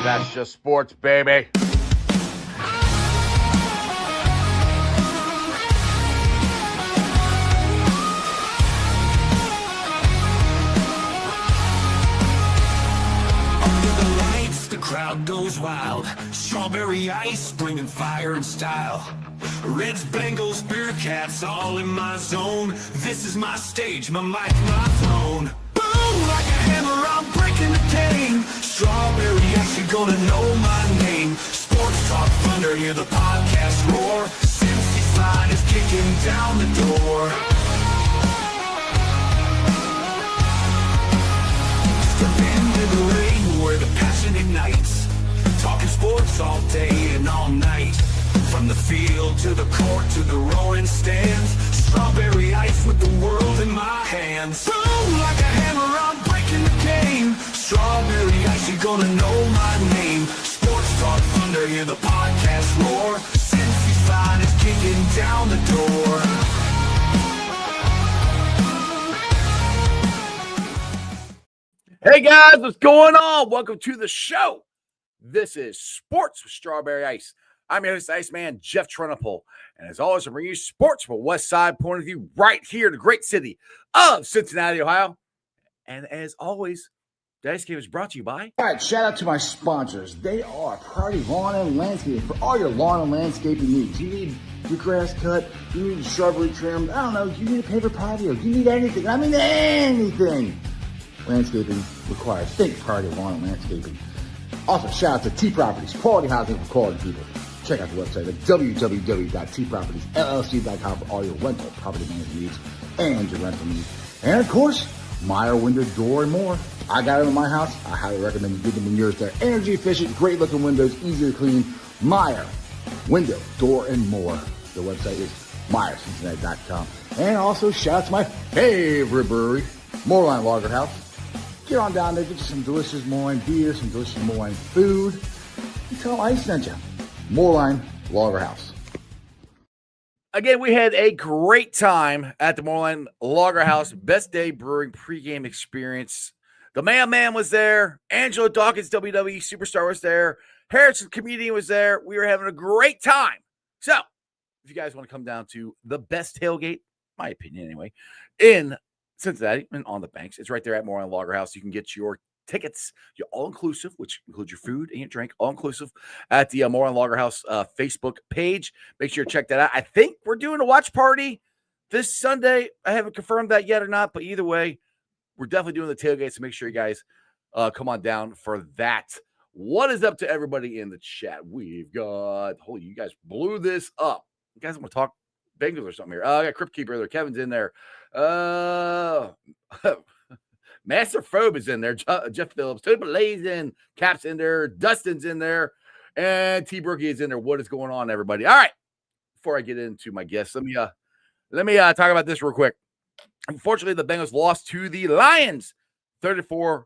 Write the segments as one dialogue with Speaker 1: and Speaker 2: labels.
Speaker 1: That's just sports, baby.
Speaker 2: Crowd goes wild, strawberry ice bringing fire and style. Reds, Bengals, Bearcats, all in my zone. This is my stage, my mic, my throne. Boom, like a hammer, I'm breaking the game. Strawberry ice, you're gonna know my name. Sports Talk Thunder, hear the podcast roar. Cincy's line is kicking down the door. Step into the ring where the passion ignites. Talking sports all day and all night. From the field to the court to the roaring stands. Strawberry ice with the world in my hands. Boom, like a hammer, I'm breaking the game. Strawberry ice, you're gonna know my name. Sports Talk Thunder, hear the podcast roar. Cincy's line is kicking down the door.
Speaker 1: Hey guys, what's going on? Welcome to the show. This is Sports with Strawberry Ice. I'm your host, Iceman, Jeff Trenopole. And as always, I'm bringing you sports from a West Side point of view right here in the great city of Cincinnati, Ohio. And as always, the Ice Game is brought to you by...
Speaker 3: All right, shout out to my sponsors. They are Party Lawn and Landscaping for all your lawn and landscaping needs. You need your grass cut, you need shrubbery trimmed, I don't know, you need a paper patio, you need anything. I mean anything. Landscaping requires. Think Party Lawn and Landscaping. Also, shout out to T Properties, quality housing for quality people. Check out the website at www.tpropertiesllc.com for all your rental property management needs and your rental needs. And of course, Meyer Window, Door, and more. I got them in my house. I highly recommend you get them in yours. They're energy efficient, great looking windows, easy to clean. Meyer Window, Door, and more. The website is MeyerCincinnati.com. And also, shout out to my favorite brewery, Moorline Lager House. Get on down there, get you some delicious Moorline beer, some delicious Moorline food. And tell them I sent you. Moorline Lager House.
Speaker 1: Again, we had a great time at the Moorline Lager House. Best day brewing pregame experience. The man was there. Angelo Dawkins, WWE superstar, was there. Harrison, comedian, was there. We were having a great time. So, if you guys want to come down to the best tailgate, my opinion anyway, in Cincinnati and on the banks, it's right there at Moorline Lager House. You can get your tickets, your all-inclusive, which includes your food and your drink, all-inclusive, at the Moorline Lager House Facebook page. Make sure to check that out. I think we're doing a watch party this Sunday. I haven't confirmed that yet or not, but either way, we're definitely doing the tailgate, so make sure you guys come on down for that. What is up to everybody in the chat? We've got, holy, you guys blew this up. You guys want to talk Bengals or something here? I got Crypt Keeper there. Kevin's in there. Master Phobe is in there. Jeff Phillips, Tony Blazin, Cap's in there. Dustin's in there, and T Brookie is in there. What is going on, everybody? All right. Before I get into my guests, let me talk about this real quick. Unfortunately, the Bengals lost to the Lions, 34-24.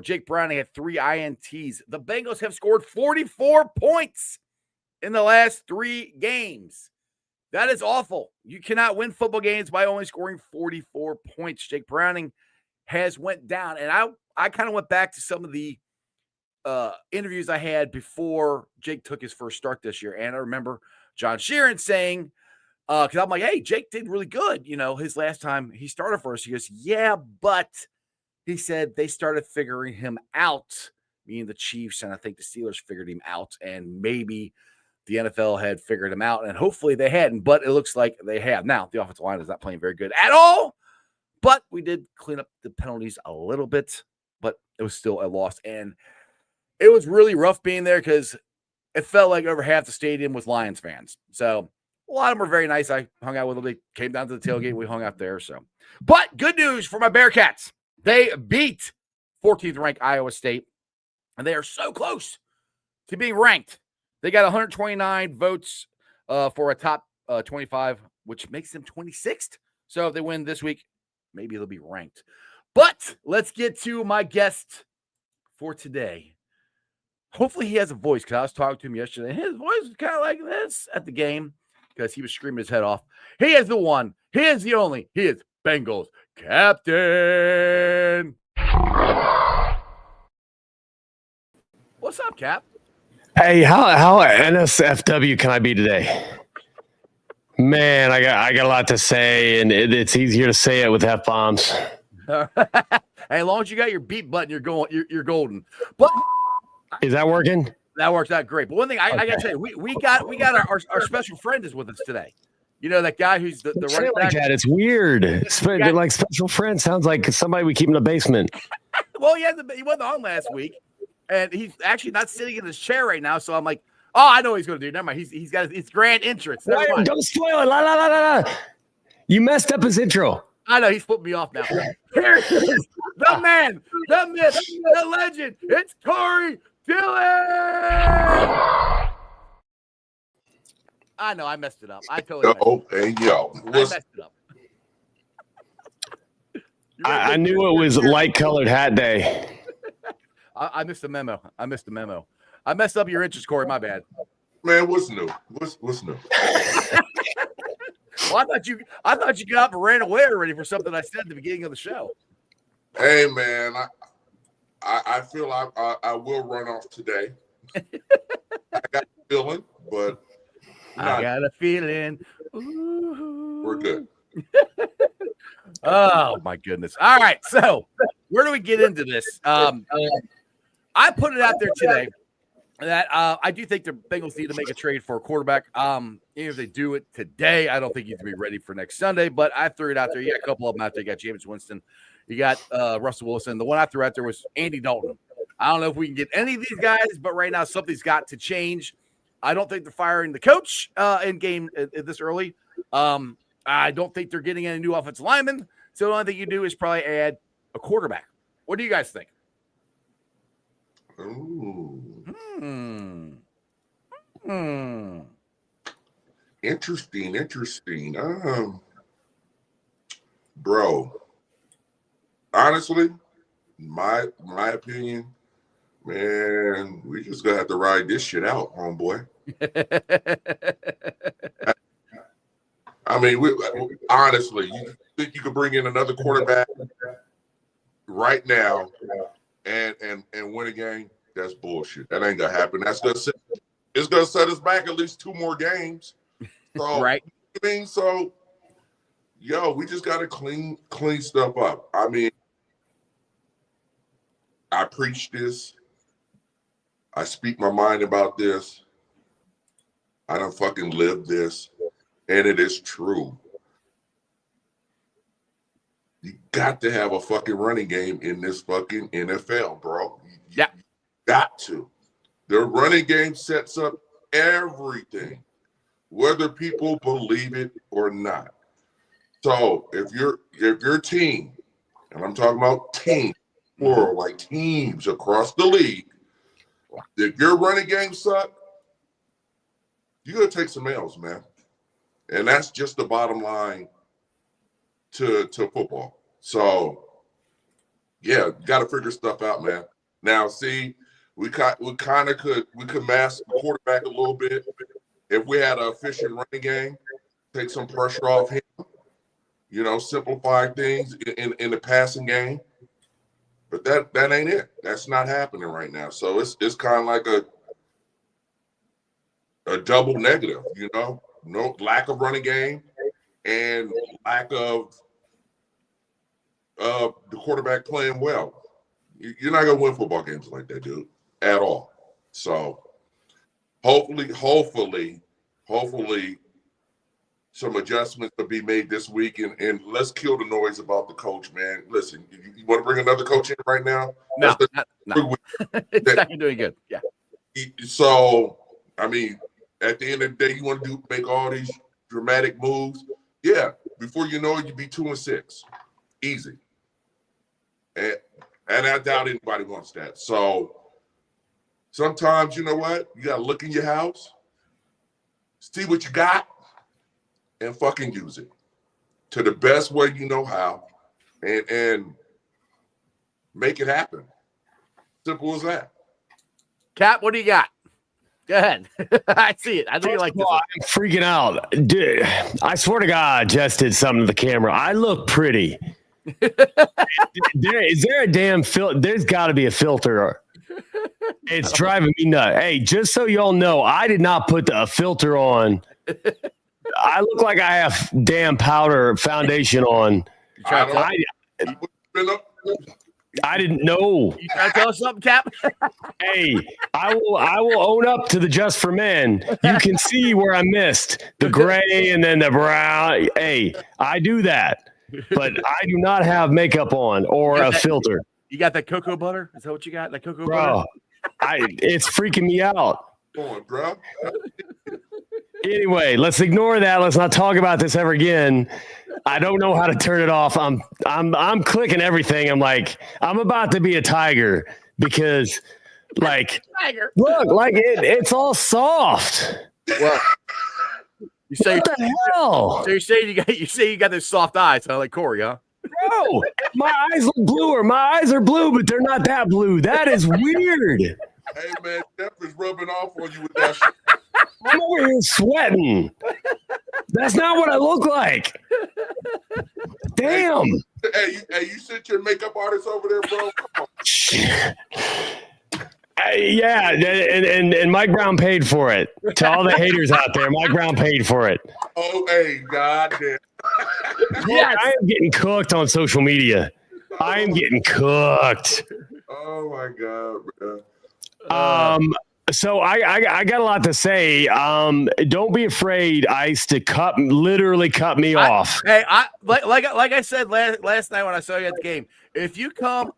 Speaker 1: Jake Browning had 3 INTs. The Bengals have scored 44 points in the last 3 games. That is awful. You cannot win football games by only scoring 44 points. Jake Browning has went down. And I kind of went back to some of the interviews I had before Jake took his first start this year. And I remember John Sheeran saying, because I'm like, hey, Jake did really good. You know, his last time he started for us. He goes, yeah, but he said they started figuring him out, meaning the Chiefs, and I think the Steelers figured him out, and maybe the NFL had figured him out, and hopefully they hadn't, but it looks like they have. Now, the offensive line is not playing very good at all, but we did clean up the penalties a little bit, but it was still a loss, and it was really rough being there because it felt like over half the stadium was Lions fans. So a lot of them were very nice. I hung out with them. They came down to the tailgate. We hung out there. So, but good news for my Bearcats. They beat 14th ranked Iowa State, and they are so close to being ranked. They got 129 votes for a top 25, which makes them 26th. So if they win this week, maybe they'll be ranked. But let's get to my guest for today. Hopefully he has a voice, because I was talking to him yesterday, and his voice was kind of like this at the game because he was screaming his head off. He is the one. He is the only. He is Bengals Captain. What's up, Cap?
Speaker 4: Hey, how NSFW can I be today? Man, I got a lot to say, and it's easier to say it with F-bombs.
Speaker 1: Hey, as long as you got your beat button, you're golden. But
Speaker 4: is that working?
Speaker 1: That works out great. But one thing I got to say, we got our special friend is with us today. You know, that guy who's the right back.
Speaker 4: Like that. It's weird. Like special friend sounds like somebody we keep in the basement.
Speaker 1: Well, he wasn't on last week, and he's actually not sitting in his chair right now. So I'm like, oh, I know what he's going to do. Never mind. He's got his grand entrance.
Speaker 4: Don't spoil it. La. You messed up his intro.
Speaker 1: I know. He's flipping me off now. Here it is. The man, the myth, the legend. It's Corey Dillon. I know. I messed it up. I totally messed it up.
Speaker 4: I knew it was light-colored hat day.
Speaker 1: I missed the memo. I messed up your interest, Corey. My bad.
Speaker 5: Man, what's new? What's new?
Speaker 1: Well, I thought you got up and ran away already for something I said at the beginning of the show.
Speaker 5: Hey, man, I feel I will run off today. I got a feeling, but
Speaker 1: I got a feeling. Ooh.
Speaker 5: We're good.
Speaker 1: Oh my goodness! All right, so where do we get into this? I put it out there today that I do think the Bengals need to make a trade for a quarterback. Even if they do it today, I don't think he's going to be ready for next Sunday. But I threw it out there. You got a couple of them out there. You got James Winston. You got Russell Wilson. The one I threw out there was Andy Dalton. I don't know if we can get any of these guys, but right now something's got to change. I don't think they're firing the coach in game this early. I don't think they're getting any new offensive linemen. So the only thing you do is probably add a quarterback. What do you guys think?
Speaker 5: Ooh. Interesting. Bro, honestly, my opinion, man, we just gonna have to ride this shit out, homeboy. I mean, honestly, you think you could bring in another quarterback right now and win a game? That's bullshit. That ain't gonna happen. It's gonna set us back at least 2 more games. So,
Speaker 1: right.
Speaker 5: I mean, so we just gotta clean stuff up. I mean, I preach this. I speak my mind about this. I don't fucking live this. And it is true. You got to have a fucking running game in this fucking NFL, bro.
Speaker 1: Yeah.
Speaker 5: Got to. The running game sets up everything, whether people believe it or not. So if your team, and I'm talking about teams, plural, like teams across the league, if your running game suck, you're gonna take some L's, man. And that's just the bottom line to football. So, yeah, got to figure stuff out, man. Now, see, we could mask the quarterback a little bit if we had an efficient running game, take some pressure off him. Simplify things in the passing game. But that ain't it. That's not happening right now. So it's kind of like a double negative, No lack of running game and lack of the quarterback playing well. You're not gonna win football games like that, dude, at all. So hopefully, some adjustments will be made this week, and let's kill the noise about the coach, man. Listen, you want to bring another coach in right now?
Speaker 1: No. It's not doing good. Yeah.
Speaker 5: So, I mean, at the end of the day, you want to make all these dramatic moves. Yeah, before you know it, you'd be 2-6. Easy. And I doubt anybody wants that. So sometimes, you know what? You got to look in your house, see what you got, and fucking use it to the best way you know how, and make it happen. Simple as that.
Speaker 1: Cap, what do you got? Go ahead. I see it. I think you like this one.
Speaker 4: I'm freaking out. Dude, I swear to God, I just did something to the camera. I look pretty. Is there a damn filter? There's got to be a filter. It's driving me nuts. Hey, just so y'all know, I did not put a filter on. I look like I have damn powder foundation on. I didn't know.
Speaker 1: You trying to tell us something, Cap?
Speaker 4: Hey, I will own up to the Just for Men. You can see where I missed the gray and then the brown. Hey, I do that, but I do not have makeup on or a filter.
Speaker 1: You got that cocoa butter? Is that what you got? That cocoa
Speaker 4: butter? It's freaking me out.
Speaker 5: Come on, bro.
Speaker 4: Anyway, let's ignore that. Let's not talk about this ever again. I don't know how to turn it off. I'm clicking everything. I'm like, I'm about to be a tiger because, like, look, like it's all soft.
Speaker 1: Well, you say
Speaker 4: what the hell?
Speaker 1: So you say you got those soft eyes, huh? Like Corey, huh?
Speaker 4: Bro, my eyes look bluer. My eyes are blue, but they're not that blue. That is weird.
Speaker 5: Hey man, Jeff is rubbing off on you with that.
Speaker 4: I'm over here sweating. That's not what I look like. Damn.
Speaker 5: Hey, you sent your makeup artist over there, bro? Come on.
Speaker 4: Yeah, and Mike Brown paid for it. To all the haters out there, Mike Brown paid for it.
Speaker 5: Oh, hey, goddamn.
Speaker 4: Yeah, I am getting cooked on social media. I am getting cooked.
Speaker 5: Oh my God, bro.
Speaker 4: So I got a lot to say. Don't be afraid, Ice, to literally cut me off.
Speaker 1: Hey, like I said last night when I saw you at the game. If you come,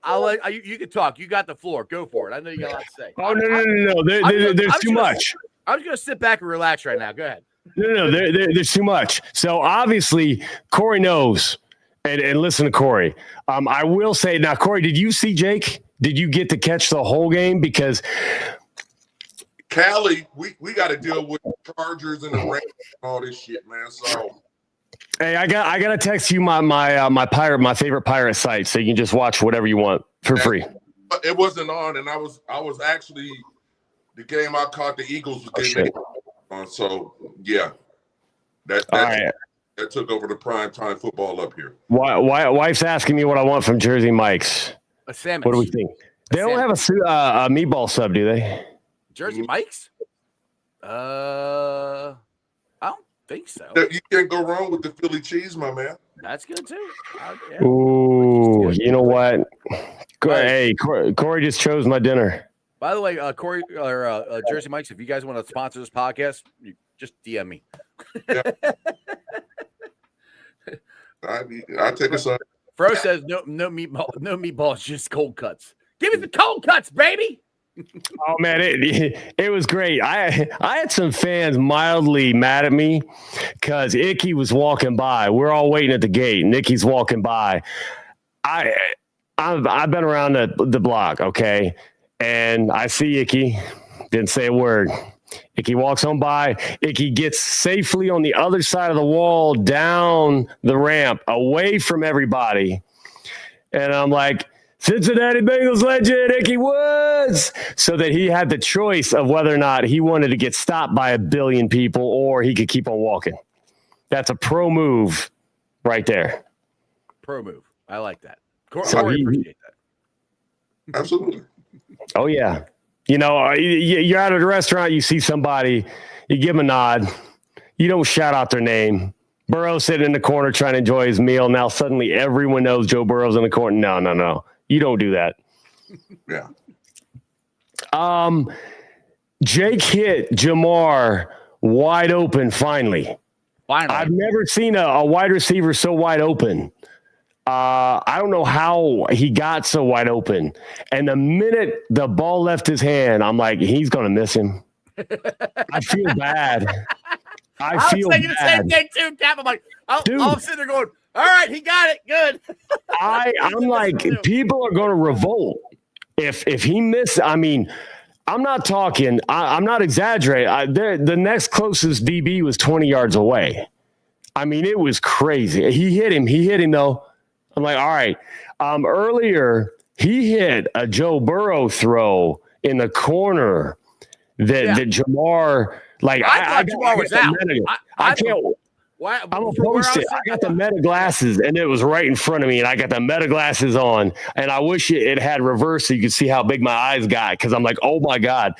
Speaker 1: you can talk. You got the floor. Go for it. I know you got a lot to say.
Speaker 4: Oh no! There's too much.
Speaker 1: I'm just gonna sit back and relax right now. Go ahead.
Speaker 4: No, there's too much. So obviously Corey knows, and listen to Corey. I will say now, Corey, did you see Jake? Did you get to catch the whole game? Because
Speaker 5: Cali, we got to deal with the Chargers and the Rams and all this shit, man. So,
Speaker 4: hey, I got to text you my favorite pirate site, so you can just watch whatever you want for free.
Speaker 5: It wasn't on, and I was actually the game I caught. The Eagles was getting on, so yeah, that took over the prime time football up here.
Speaker 4: Wife's asking me what I want from Jersey Mike's.
Speaker 1: A sandwich.
Speaker 4: What do we think? They don't have a meatball sub, do they?
Speaker 1: Jersey Mike's? I don't think so.
Speaker 5: You can't go wrong with the Philly cheese, my man.
Speaker 1: That's good too.
Speaker 4: Yeah. Ooh, you know what? Hey, Corey just chose my dinner.
Speaker 1: By the way, Corey or Jersey Mike's, if you guys want to sponsor this podcast, you just DM me.
Speaker 5: Yeah. I take a side.
Speaker 1: Fro says no meatballs, just cold cuts. Give me the cold cuts, baby.
Speaker 4: Oh man, it was great. I had some fans mildly mad at me because Icky was walking by. We're all waiting at the gate, and Icky's walking by. I've been around the block, okay, and I see Icky. Didn't say a word. Icky walks on by. Icky gets safely on the other side of the wall, down the ramp, away from everybody. And I'm like, Cincinnati Bengals legend, Icky Woods. So that he had the choice of whether or not he wanted to get stopped by a billion people or he could keep on walking. That's a pro move right there.
Speaker 1: Pro move. I like that. Corey appreciate that.
Speaker 5: Absolutely.
Speaker 4: Oh, yeah. You know, you're out at a restaurant, you see somebody, you give them a nod. You don't shout out their name. Burrow sitting in the corner trying to enjoy his meal. Now suddenly everyone knows Joe Burrow's in the corner. No. You don't do that.
Speaker 5: Yeah.
Speaker 4: Jake hit Jamar wide open finally. I've never seen a wide receiver so wide open. I don't know how he got so wide open. And the minute the ball left his hand, I'm like, he's going to miss him. I feel bad. I was thinking the same
Speaker 1: thing too, Cap. I'm like, I'm sitting there going, all right, he got it. Good.
Speaker 4: I'm like, people are going to revolt. If he missed, I mean, I'm not talking, I'm not exaggerating. The next closest DB was 20 yards away. I mean, it was crazy. He hit him though. I'm like, all right. Earlier, he hit a Joe Burrow throw in the corner that Jamar, like,
Speaker 1: I thought Jamar was out. Why?
Speaker 4: I'm gonna post it. I got the Meta glasses, and it was right in front of me, and I got the Meta glasses on, and I wish it had reverse so you could see how big my eyes got, because I'm like, oh my God.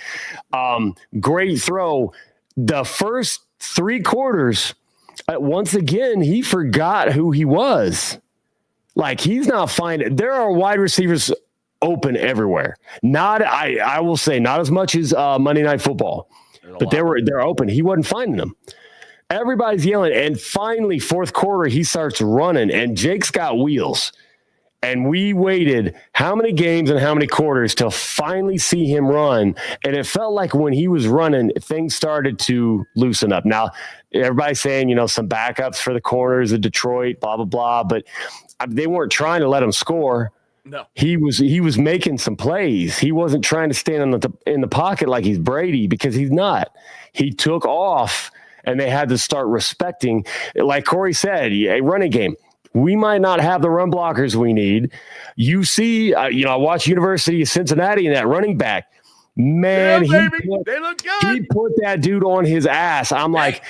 Speaker 4: Great throw. The first 3 quarters, once again, he forgot who he was. Like, he's not finding. There are wide receivers open everywhere. I will say, not as much as Monday Night Football, but they're open. He wasn't finding them. Everybody's yelling, and finally, fourth quarter, he starts running, and Jake's got wheels. And we waited how many games and how many quarters to finally see him run. And it felt like when he was running, things started to loosen up. Now, everybody's saying, some backups for the corners of Detroit, blah, blah, blah. But they weren't trying to let him score.
Speaker 1: No,
Speaker 4: he was making some plays. He wasn't trying to stand in the pocket like he's Brady, because he's not. He took off, and they had to start respecting, like Corey said, a running game. We might not have the run blockers we need. You see, I watched University of Cincinnati and that running back. Man,
Speaker 1: they look good.
Speaker 4: He put that dude on his ass. I'm like,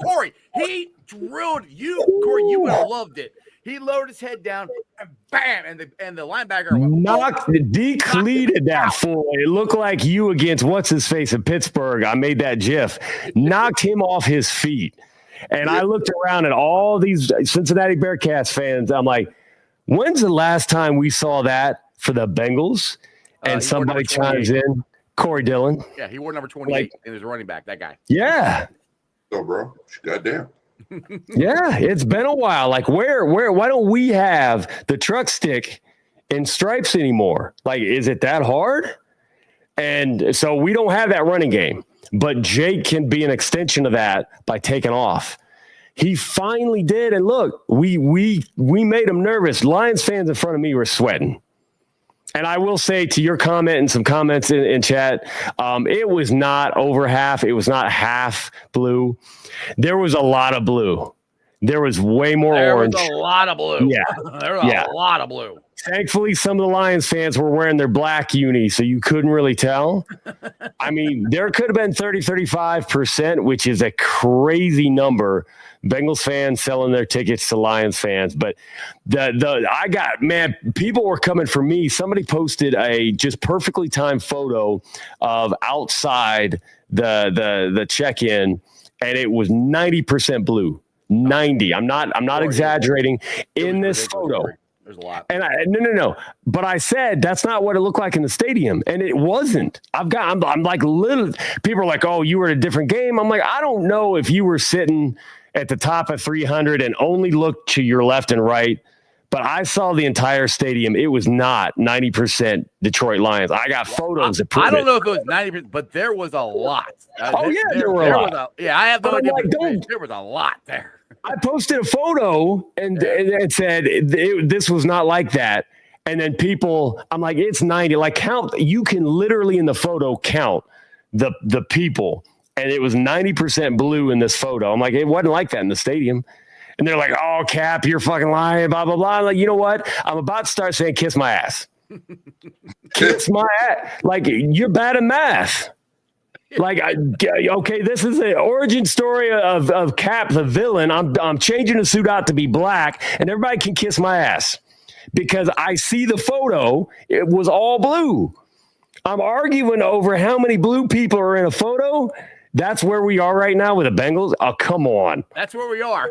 Speaker 1: Corey, he drilled you. Corey, you would have loved it. He lowered his head down, and bam, and the linebacker
Speaker 4: decleated that fool. It looked like you against what's his face in Pittsburgh. I made that GIF. Knocked him off his feet. And I looked around at all these Cincinnati Bearcats fans. I'm like, when's the last time we saw that for the Bengals? And somebody chimes in, Corey Dillon.
Speaker 1: Yeah, he wore number 28 and his running back, that guy.
Speaker 4: Yeah.
Speaker 5: Oh, bro. Goddamn.
Speaker 4: Yeah, it's been a while. Like, why don't we have the truck stick in stripes anymore? Like, is it that hard? And so we don't have that running game. But Jake can be an extension of that by taking off. He finally did. And look, we made him nervous. Lions fans in front of me were sweating. And I will say, to your comment and some comments in chat, it was not over half. It was not half blue. There was a lot of blue. There was way more orange.
Speaker 1: There was a lot of blue.
Speaker 4: Yeah.
Speaker 1: There was a lot of blue.
Speaker 4: Thankfully, some of the Lions fans were wearing their black uni, so you couldn't really tell. I mean, there could have been 35%, which is a crazy number. Bengals fans selling their tickets to Lions fans. But people were coming for me. Somebody posted a just perfectly timed photo of outside the check-in, and it was 90% blue. 90. I'm not exaggerating. In this photo.
Speaker 1: There's a lot.
Speaker 4: And no. But I said that's not what it looked like in the stadium, and it wasn't. I'm like little. People are like, "Oh, you were at a different game." I'm like, I don't know if you were sitting at the top of 300 and only looked to your left and right, but I saw the entire stadium. It was not 90% Detroit Lions. I got photos that prove it.
Speaker 1: I don't know if it was 90%, but there was a lot.
Speaker 4: There were a lot.
Speaker 1: I have no idea.
Speaker 4: Like,
Speaker 1: there was a lot there.
Speaker 4: I posted a photo and said this was not like that. And then people, I'm like, it's 90. Like, count. You can literally in the photo count the people. And it was 90% blue in this photo. I'm like, it wasn't like that in the stadium. And they're like, oh, Cap, you're fucking lying, blah, blah, blah. I'm like, you know what? I'm about to start saying kiss my ass. Kiss my ass. Like, you're bad at math. Like, okay, this is the origin story of Cap, the villain. I'm changing the suit out to be black, and everybody can kiss my ass because I see the photo. It was all blue. I'm arguing over how many blue people are in a photo. That's where we are right now with the Bengals. Oh, come on.
Speaker 1: That's where we are.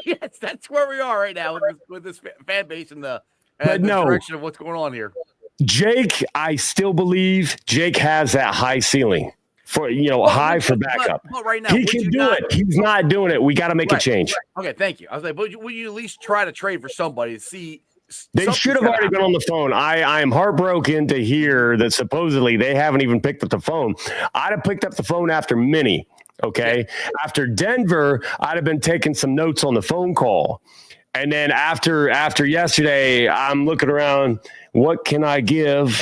Speaker 1: Yes, that's where we are right now with this fan base and the direction of what's going on here.
Speaker 4: Jake, I still believe Jake has that high ceiling. For high for backup.
Speaker 1: But right now,
Speaker 4: he can do it. He's not doing it. We got to make a change.
Speaker 1: Right. Okay, thank you. I was like, but will you at least try to trade for somebody to see?
Speaker 4: They should have already been on the phone. I am heartbroken to hear that supposedly they haven't even picked up the phone. I'd have picked up the phone after Minnie. Okay, after Denver, I'd have been taking some notes on the phone call, and then after yesterday, I'm looking around. What can I give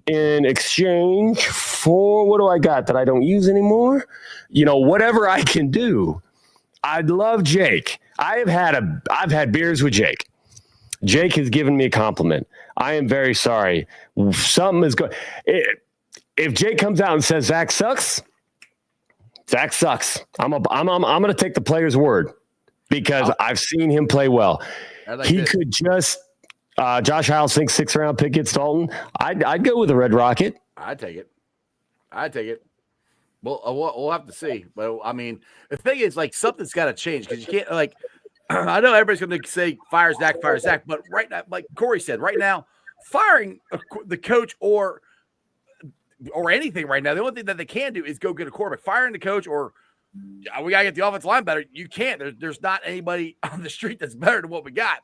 Speaker 4: in exchange for what do I got that I don't use anymore? Whatever I can do. I'd love Jake. I've had beers with Jake. Jake has given me a compliment. I am very sorry. Something is going. If Jake comes out and says Zach sucks, Zach sucks. I'm going to take the player's word. because I've seen him play well. He
Speaker 1: this.
Speaker 4: could just Josh Allen thinks 6th-round pick gets Dalton. I'd go with the Red Rocket.
Speaker 1: I'd take it. Well, we'll have to see. But I mean, the thing is, like, something's got to change because you can't, like, I know everybody's going to say fire Zach, but right now, like Corey said, right now, firing the coach or anything right now, the only thing that they can do is go get a quarterback. Firing the coach or we got to get the offensive line better. You can't. There's not anybody on the street that's better than what we got.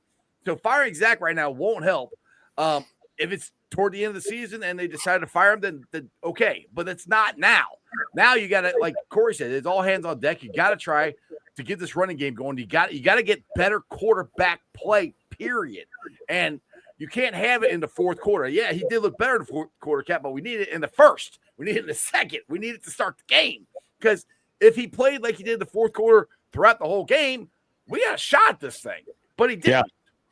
Speaker 1: So firing Zach right now won't help. If it's toward the end of the season and they decide to fire him, then okay. But it's not now. Now you got to, like Corey said, it's all hands on deck. You got to try to get this running game going. You got to get better quarterback play, period. And you can't have it in the fourth quarter. Yeah, he did look better in the fourth quarter, Cap, but we need it in the first. We need it in the second. We need it to start the game. Because if he played like he did in the fourth quarter throughout the whole game, we got a shot at this thing. But he didn't. Yeah.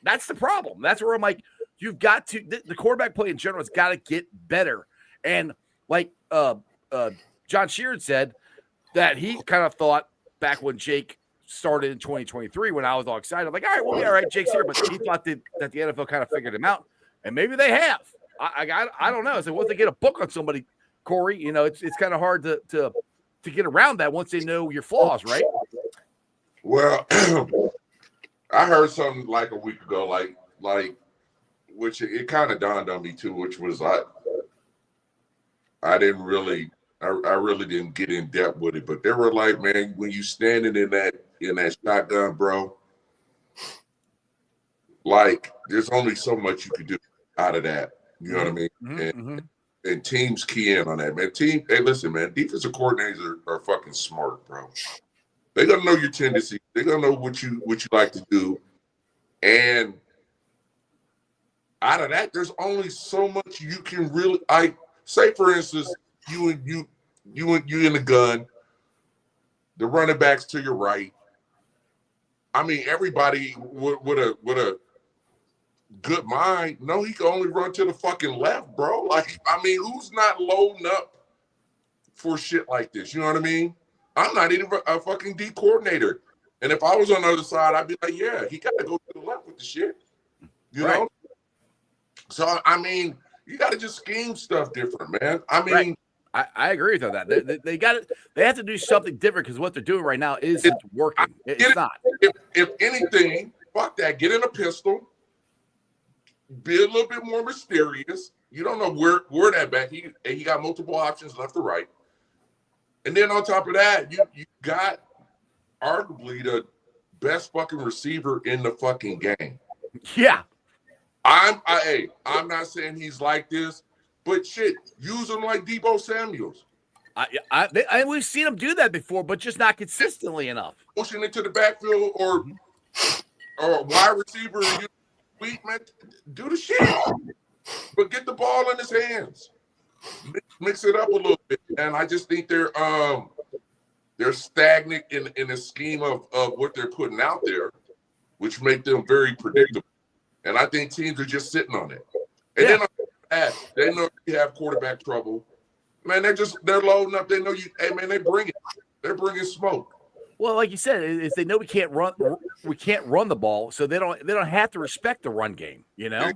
Speaker 1: That's the problem. That's where I'm like, you've got to – the quarterback play in general has got to get better. And like John Sheeran said that he kind of thought back when Jake started in 2023 when I was all excited. I'm like, all right, we'll be all right. Jake's here. But he thought that the NFL kind of figured him out. And maybe they have. I don't know. So once they get a book on somebody, Corey, you know, it's kind of hard to get around that once they know your flaws, right?
Speaker 5: Well, I heard something like a week ago, like which it kind of dawned on me too, which was I really didn't get in depth with it, but they were like, man, when you standing in that shotgun, bro, like there's only so much you could do out of that. You know what I mean? Mm-hmm. And teams key in on that, man. Hey, listen, man, defensive coordinators are fucking smart, bro. They're gonna know your tendencies. They're gonna know what you like to do, and out of that, there's only so much you can really. Say, for instance, you in the gun, the running backs to your right. I mean, everybody with a good mind, no, he can only run to the fucking left, bro. Like, I mean, who's not loading up for shit like this? You know what I mean? I'm not even a fucking D coordinator. And if I was on the other side, I'd be like, yeah, he got to go to the left with the shit. You know? So, I mean, you got to just scheme stuff different, man. I mean,
Speaker 1: I agree with that. They got it. They have to do something different because what they're doing right now isn't working. It's not.
Speaker 5: If anything, fuck that. Get in a pistol. Be a little bit more mysterious. You don't know where that back. He got multiple options left or right. And then on top of that, you got arguably the best fucking receiver in the fucking game.
Speaker 1: Yeah.
Speaker 5: I'm not saying he's like this, but shit, use him like Deebo Samuels.
Speaker 1: We've seen him do that before, but just not consistently enough.
Speaker 5: Pushing into the backfield or wide receiver, man, do the shit, but get the ball in his hands. Mix it up a little bit, and I just think they're stagnant in the scheme of what they're putting out there, which make them very predictable. And I think teams are just sitting on it. And then they know you have quarterback trouble. Man, they're loading up. They know you. Hey, man, they're bringing smoke.
Speaker 1: Well, like you said, is they know we can't run the ball, so they don't have to respect the run game. You know.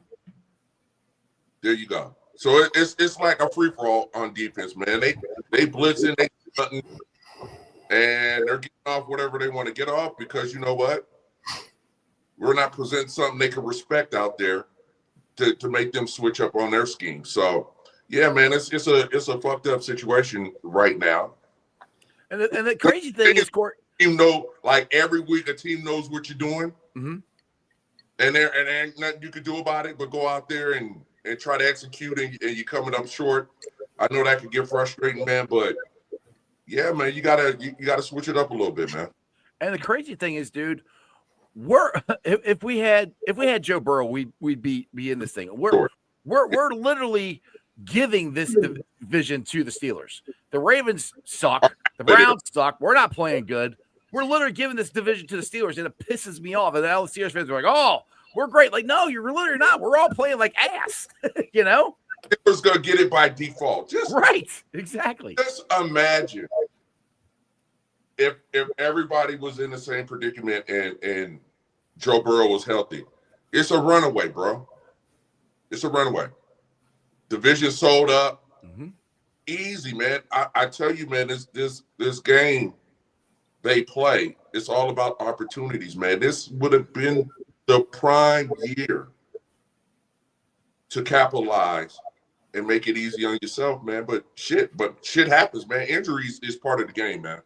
Speaker 5: There you go. So it's like a free for all on defense, man. They blitzing, they cutting, and they're getting off whatever they want to get off because you know what? We're not presenting something they can respect out there to make them switch up on their scheme. So yeah, man, it's a fucked up situation right now.
Speaker 1: And the crazy thing is, Corey,
Speaker 5: team know like every week a team knows what you're doing, and there ain't nothing you can do about it but go out there and try to execute and you're coming up short. I know that can get frustrating, man, but yeah, man, you gotta switch it up a little bit, man.
Speaker 1: And the crazy thing is, dude, if we had Joe Burrow, we'd be in this thing. We're literally giving this division to the Steelers. The Ravens suck. The Browns suck. We're not playing good. We're literally giving this division to the Steelers, and it pisses me off. And all the Steelers fans are like, "Oh, we're great." Like, no, you're literally not. We're all playing like ass. You know?
Speaker 5: Steelers gonna get it by default.
Speaker 1: Right. Exactly.
Speaker 5: Just imagine if everybody was in the same predicament and Joe Burrow was healthy, it's a runaway, bro. It's a runaway. Division sold up. Easy, man. I tell you, man, this game they play, it's all about opportunities, man. This would have been the prime year to capitalize and make it easy on yourself, man. But shit happens, man. Injuries is part of the game, man.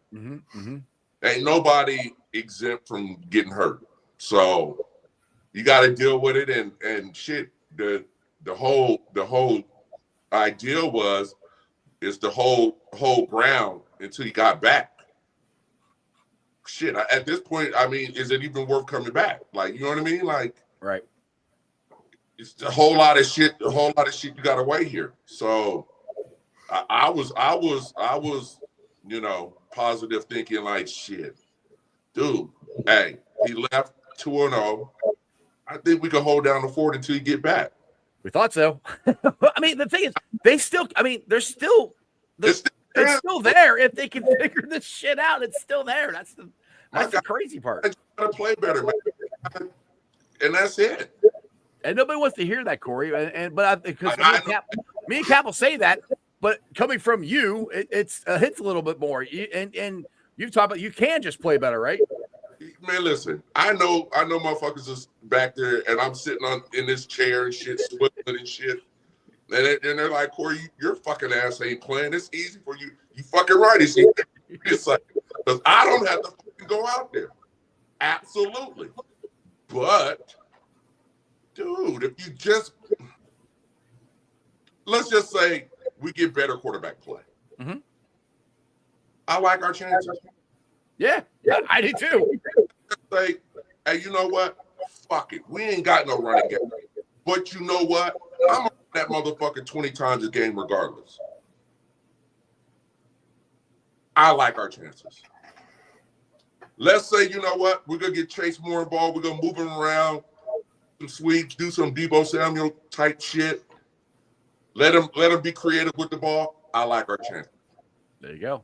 Speaker 5: Ain't nobody exempt from getting hurt. So you got to deal with it, and shit. The whole idea is to hold ground until you got back. Shit, at this point, I mean, is it even worth coming back? Like, you know what I mean? Like,
Speaker 1: right.
Speaker 5: It's a whole lot of shit you got to weigh here. So I was, you know, positive thinking like, shit, dude, hey, he left 2-0. I think we can hold down the fort until you get back.
Speaker 1: We thought so. I mean, the thing is, they're still there. If they can figure this shit out, it's still there. That's the crazy part.
Speaker 5: I gotta play better, man. And that's it.
Speaker 1: And nobody wants to hear that, Corey. Because me and Cap will say that, but coming from you, it hits a little bit more. And you've talked about you can just play better, right?
Speaker 5: Man, listen, I know motherfuckers is back there, and I'm sitting in this chair and shit, swiveling and shit. And they're like, Corey, your fucking ass ain't playing. It's easy for you. You fucking right. It's easy. It's like, because I don't have to fucking go out there. Absolutely. But, dude, if you let's just say we get better quarterback play. I like our chances.
Speaker 1: Yeah, I do too.
Speaker 5: Say, hey, you know what? Fuck it. We ain't got no running game. But you know what? I'm gonna run that motherfucker 20 times a game regardless. I like our chances. Let's say, you know what? We're gonna get Chase more involved. We're gonna move him around, some sweeps, do some Deebo Samuel type shit. Let him be creative with the ball. I like our chances.
Speaker 1: There you go.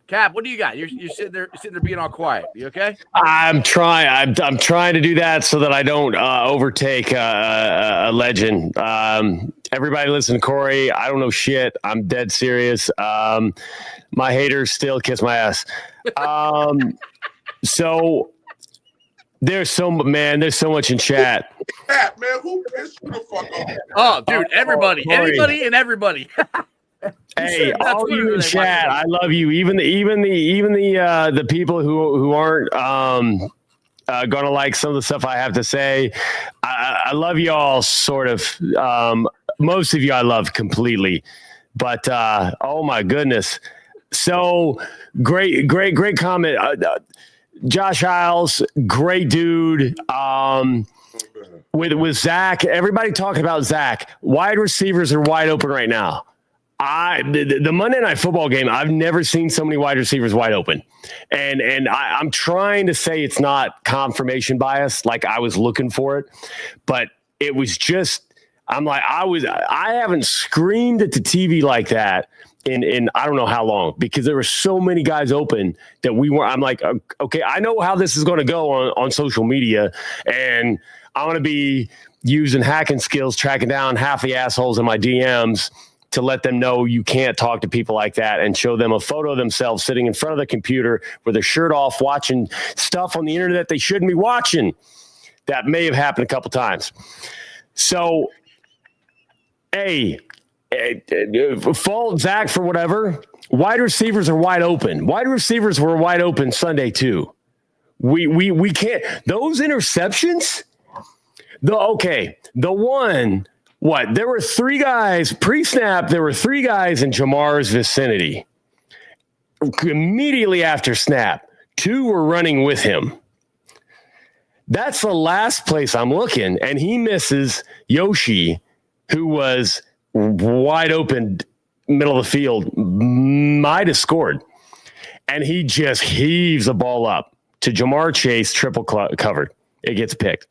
Speaker 1: Cap, what do you got? You're sitting there being all quiet. You okay?
Speaker 4: I'm trying to do that so that I don't overtake a legend. Everybody listen to Corey. I don't know shit. I'm dead serious. My haters still kiss my ass. So there's so much in chat.
Speaker 5: Pat, man, who pissed you the fuck off?
Speaker 1: Oh, dude, everybody,
Speaker 4: Corey.
Speaker 1: everybody.
Speaker 4: Hey, all you in chat, I love you. Even the people who aren't gonna like some of the stuff I have to say. I love you all, sort of. Most of you I love completely, but oh my goodness, so great comment. Josh Isles, great dude. With Zach, everybody talking about Zach. Wide receivers are wide open right now. The Monday Night Football game, I've never seen so many wide receivers wide open. And I'm trying to say it's not confirmation bias, like I was looking for it, but it was just, I'm like, I haven't screamed at the TV like that in I don't know how long, because there were so many guys open that I'm like, okay, I know how this is going to go on social media, and I'm going to be using hacking skills, tracking down half the assholes in my DMs to let them know you can't talk to people like that, and show them a photo of themselves sitting in front of the computer with their shirt off, watching stuff on the internet they shouldn't be watching. That may have happened a couple times. So, fault Zach for whatever. Wide receivers are wide open. Wide receivers were wide open Sunday too. We can't. Those interceptions. The one. What? There were three guys pre-snap. There were three guys in Jamar's vicinity. Immediately after snap, two were running with him. That's the last place I'm looking, and he misses Yoshi, who was wide open, middle of the field, might have scored, and he just heaves the ball up to Jamar Chase, triple covered. It gets picked.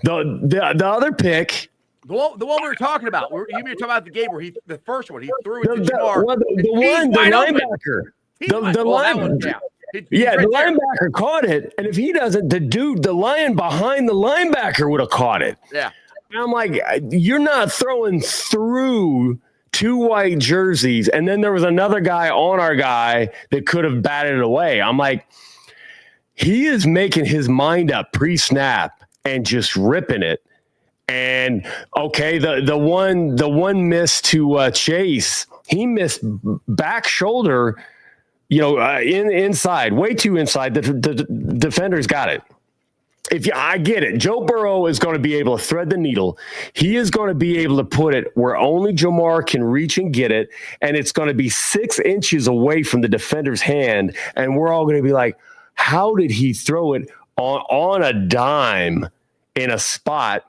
Speaker 4: The other pick.
Speaker 1: The one we were talking about. You were talking about the game where the first one he threw it to Jamar.
Speaker 4: The linebacker. The linebacker. Yeah, the linebacker caught it, and if he doesn't, the lion behind the linebacker would have caught it.
Speaker 1: Yeah.
Speaker 4: And I'm like, you're not throwing through 2 white jerseys, and then there was another guy on our guy that could have batted it away. I'm like, he is making his mind up pre-snap and just ripping it. And okay, the one miss to Chase, he missed back shoulder, inside, way too inside. The defender's got it. I get it. Joe Burrow is going to be able to thread the needle. He is going to be able to put it where only Jamar can reach and get it, and it's going to be 6 inches away from the defender's hand, and we're all going to be like, how did he throw it on a dime in a spot?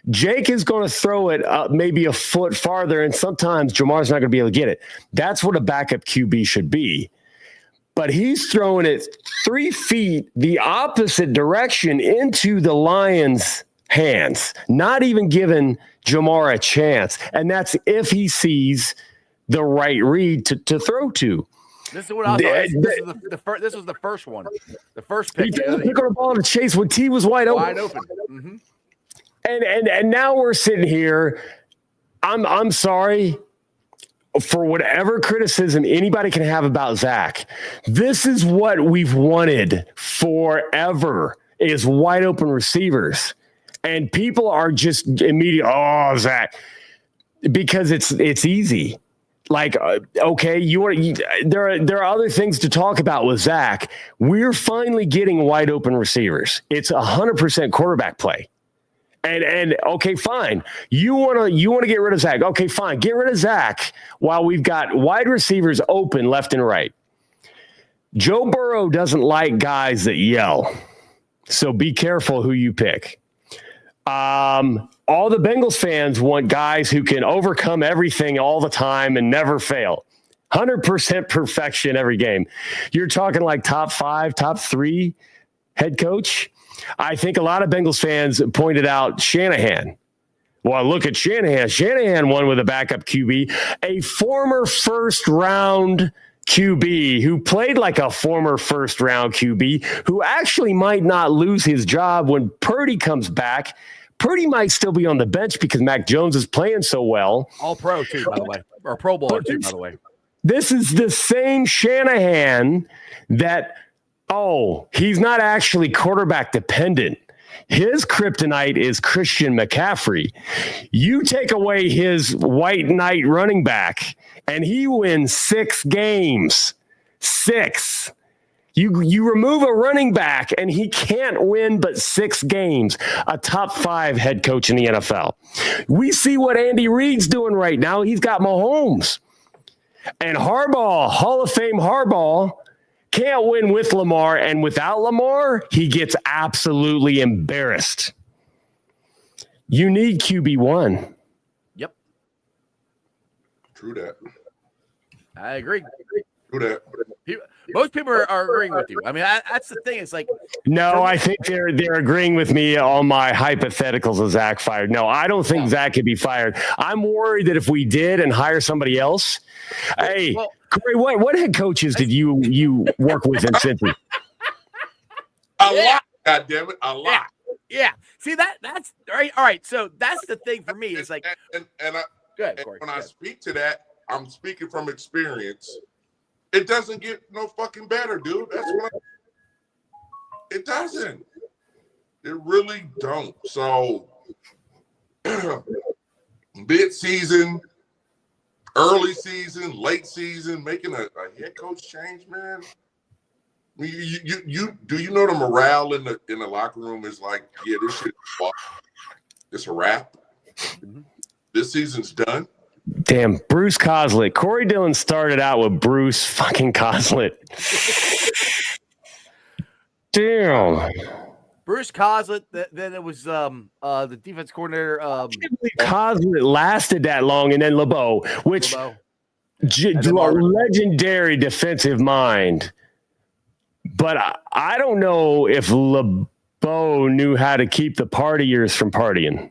Speaker 4: Jake is going to throw it up maybe a foot farther, and sometimes Jamar's not going to be able to get it. That's what a backup QB should be. But he's throwing it 3 feet the opposite direction into the Lions' hands, not even giving Jamar a chance. And that's if he sees the right read to throw to.
Speaker 1: This is what I thought. This was the first one. The first pick.
Speaker 4: He took on the ball to Chase when T was wide open.
Speaker 1: Wide open. Mm-hmm.
Speaker 4: And now we're sitting here. I'm sorry for whatever criticism anybody can have about Zach. This is what we've wanted forever, is wide open receivers. And people are just immediately, oh, Zach, because it's easy. Like, okay, there are other things to talk about with Zach. We're finally getting wide open receivers. It's 100% quarterback play. And okay, fine. You want to get rid of Zach. Okay, fine. Get rid of Zach while we've got wide receivers open left and right. Joe Burrow doesn't like guys that yell. So be careful who you pick. All the Bengals fans want guys who can overcome everything all the time and never fail. 100% perfection every game. You're talking like top 5, top 3 head coach. I think a lot of Bengals fans pointed out Shanahan. Well, look at Shanahan. Shanahan won with a backup QB, a former first-round QB who played like a former first-round QB who actually might not lose his job when Purdy comes back. Purdy might still be on the bench because Mac Jones is playing so well.
Speaker 1: All pro, too, by the way. Or Pro Bowler, too, by the way.
Speaker 4: This is the same Shanahan that – he's not actually quarterback dependent. His kryptonite is Christian McCaffrey. You take away his white knight running back, and he wins 6 games. 6. You remove a running back, and he can't win but 6 games. A top 5 head coach in the NFL. We see what Andy Reid's doing right now. He's got Mahomes. And Harbaugh, Hall of Fame Harbaugh, can't win with Lamar, and without Lamar, he gets absolutely embarrassed. You need QB1.
Speaker 1: Yep.
Speaker 5: True that.
Speaker 1: I agree.
Speaker 5: True that.
Speaker 1: Most people are agreeing with you. I mean, that's the thing. It's like,
Speaker 4: no, I think they're agreeing with me on my hypotheticals of Zach fired. No, I don't think Zach could be fired. I'm worried that if we did and hire somebody else, hey. Well, Corey, what head coaches did you work with in Cincinnati?
Speaker 5: A lot, goddammit, a lot.
Speaker 1: Yeah. See, that's right. All right. So that's the thing for me. It's like,
Speaker 5: and
Speaker 1: go ahead, Corey.
Speaker 5: When I speak to that, I'm speaking from experience. It doesn't get no fucking better, dude. It doesn't. It really don't. So mid-season, early season, late season, making a head coach change, man. I mean, you know the morale in the locker room is like, yeah, this shit, it's a wrap. This season's done.
Speaker 4: Damn, Bruce Coslet. Corey Dillon started out with Bruce fucking Coslet. Damn.
Speaker 1: Bruce Coslet. Then it was the defense coordinator.
Speaker 4: I can't believe Coslet lasted that long, and then LeBeau, which legendary defensive mind. But I don't know if LeBeau knew how to keep the partiers from partying.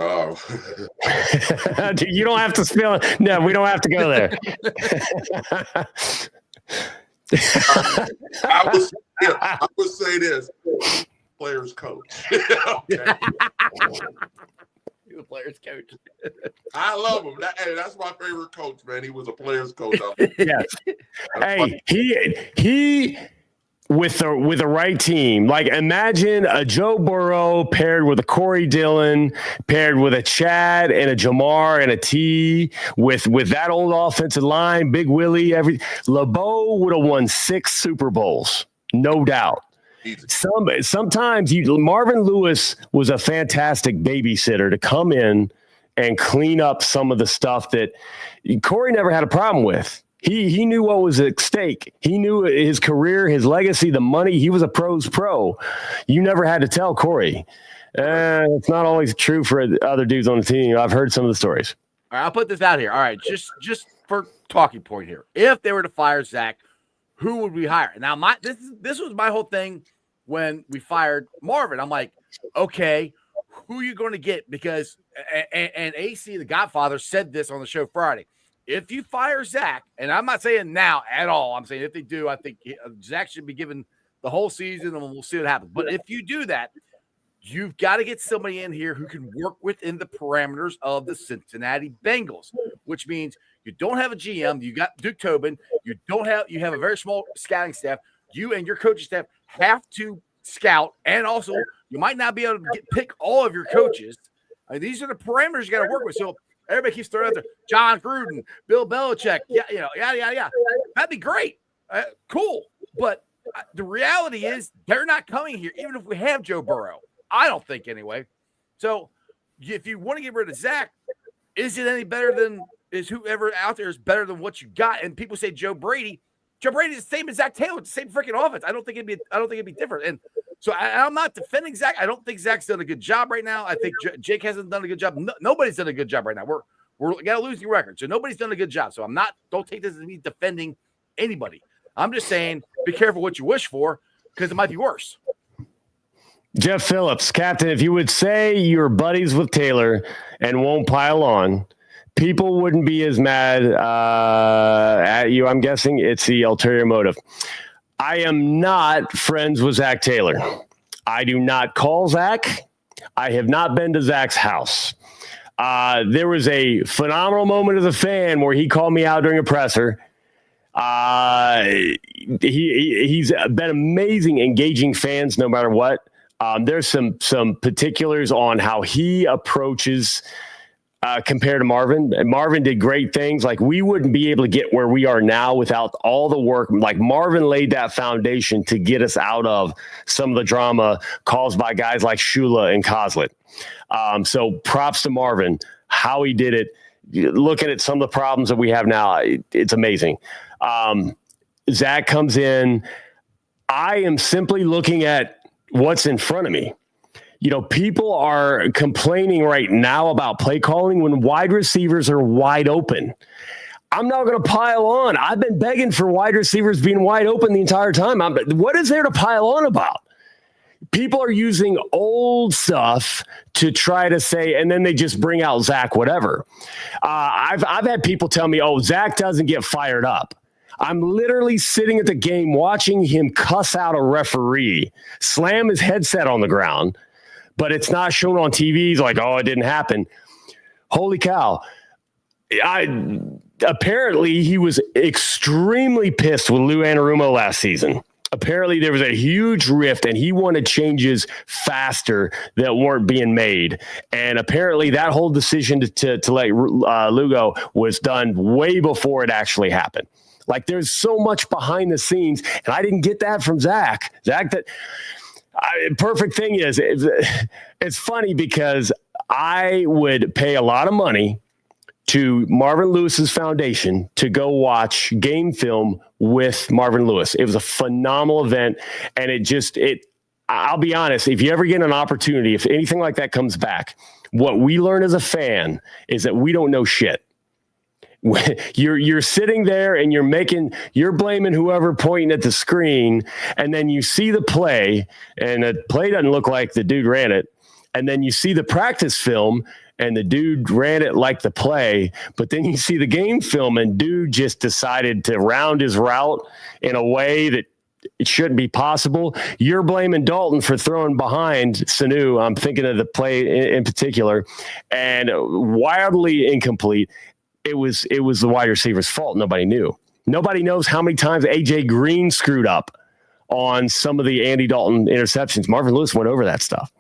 Speaker 5: Oh.
Speaker 4: You don't have to spill it. No, we don't have to go there.
Speaker 5: I would say this: players coach. Okay.
Speaker 1: The players coach.
Speaker 5: I love him. That's my favorite coach, man. He was a players coach.
Speaker 4: Yes. Hey, he with the right team. Like, imagine a Joe Burrow paired with a Corey Dillon, paired with a Chad and a Jamar and a T, with that old offensive line, Big Willie. LeBeau would have won 6 Super Bowls, no doubt. Sometimes Marvin Lewis was a fantastic babysitter to come in and clean up some of the stuff that Corey never had a problem with. He knew what was at stake. He knew his career, his legacy, the money. He was a pro's pro. You never had to tell Corey. It's not always true for other dudes on the team. I've heard some of the stories.
Speaker 1: All right, I'll put this out here. All right, just for talking point here. If they were to fire Zach, who would we hire? Now, this was my whole thing when we fired Marvin. I'm like, okay, who are you going to get? Because and AC, the Godfather, said this on the show Friday. If you fire Zach, and I'm not saying now at all, I'm saying if they do, I think Zach should be given the whole season, and we'll see what happens. But if you do that, you've got to get somebody in here who can work within the parameters of the Cincinnati Bengals, which means you don't have a GM. You got Duke Tobin. You have a very small scouting staff. You and your coaching staff have to scout, and also you might not be able to pick all of your coaches. I mean, these are the parameters you got to work with. So everybody keeps throwing out there, John Gruden, Bill Belichick, yada, yada, yada. That'd be great. Cool. But the reality is they're not coming here, even if we have Joe Burrow. I don't think anyway. So if you want to get rid of Zach, is it any better than is whoever out there is better than what you got? And people say Joe Brady. Joe Brady is the same as Zach Taylor, the same freaking offense. I don't think it'd be different. And so I'm not defending Zach. I don't think Zach's done a good job right now. I think Jake hasn't done a good job. Nobody's done a good job right now. We're got a losing record, so nobody's done a good job. So don't take this as me defending anybody. I'm just saying, be careful what you wish for, because it might be worse.
Speaker 4: Jeff Phillips, Captain, if you would say you're buddies with Taylor and won't pile on, people wouldn't be as mad at you. I'm guessing it's the ulterior motive. I am not friends with Zach Taylor. I do not call Zach. I have not been to Zach's house. There was a phenomenal moment as a fan where he called me out during a presser. He's been amazing, engaging fans no matter what. There's some particulars on how he approaches compared to Marvin. Marvin did great things. Like, we wouldn't be able to get where we are now without all the work. Like, Marvin laid that foundation to get us out of some of the drama caused by guys like Shula and Kozlet. So props to Marvin, how he did it. Looking at some of the problems that we have now, it's amazing. Zach comes in. I am simply looking at what's in front of me. You know, people are complaining right now about play calling when wide receivers are wide open. I'm not going to pile on. I've been begging for wide receivers being wide open the entire time. What is there to pile on about? People are using old stuff to try to say, and then they just bring out Zach whatever. I've had people tell me, oh, Zach doesn't get fired up. I'm literally sitting at the game watching him cuss out a referee, slam his headset on the ground, but it's not shown on TV. He's like, oh, it didn't happen. Holy cow. Apparently, he was extremely pissed with Lou Anarumo last season. Apparently, there was a huge rift, and he wanted changes faster that weren't being made. And apparently, that whole decision to let Lou go was done way before it actually happened. Like, there's so much behind the scenes, and I didn't get that from Zach. Perfect thing is, it's funny because I would pay a lot of money to Marvin Lewis's foundation to go watch game film with Marvin Lewis. It was a phenomenal event, and I'll be honest, if you ever get an opportunity, if anything like that comes back, what we learn as a fan is that we don't know shit. You're sitting there and you're blaming whoever pointing at the screen, and then you see the play, and the play doesn't look like the dude ran it, and then you see the practice film, and the dude ran it like the play, but then you see the game film and dude just decided to round his route in a way that it shouldn't be possible. You're blaming Dalton for throwing behind Sanu. I'm thinking of the play in particular, and wildly incomplete. It was the wide receiver's fault. Nobody knew. Nobody knows how many times A.J. Green screwed up on some of the Andy Dalton interceptions. Marvin Lewis went over that stuff.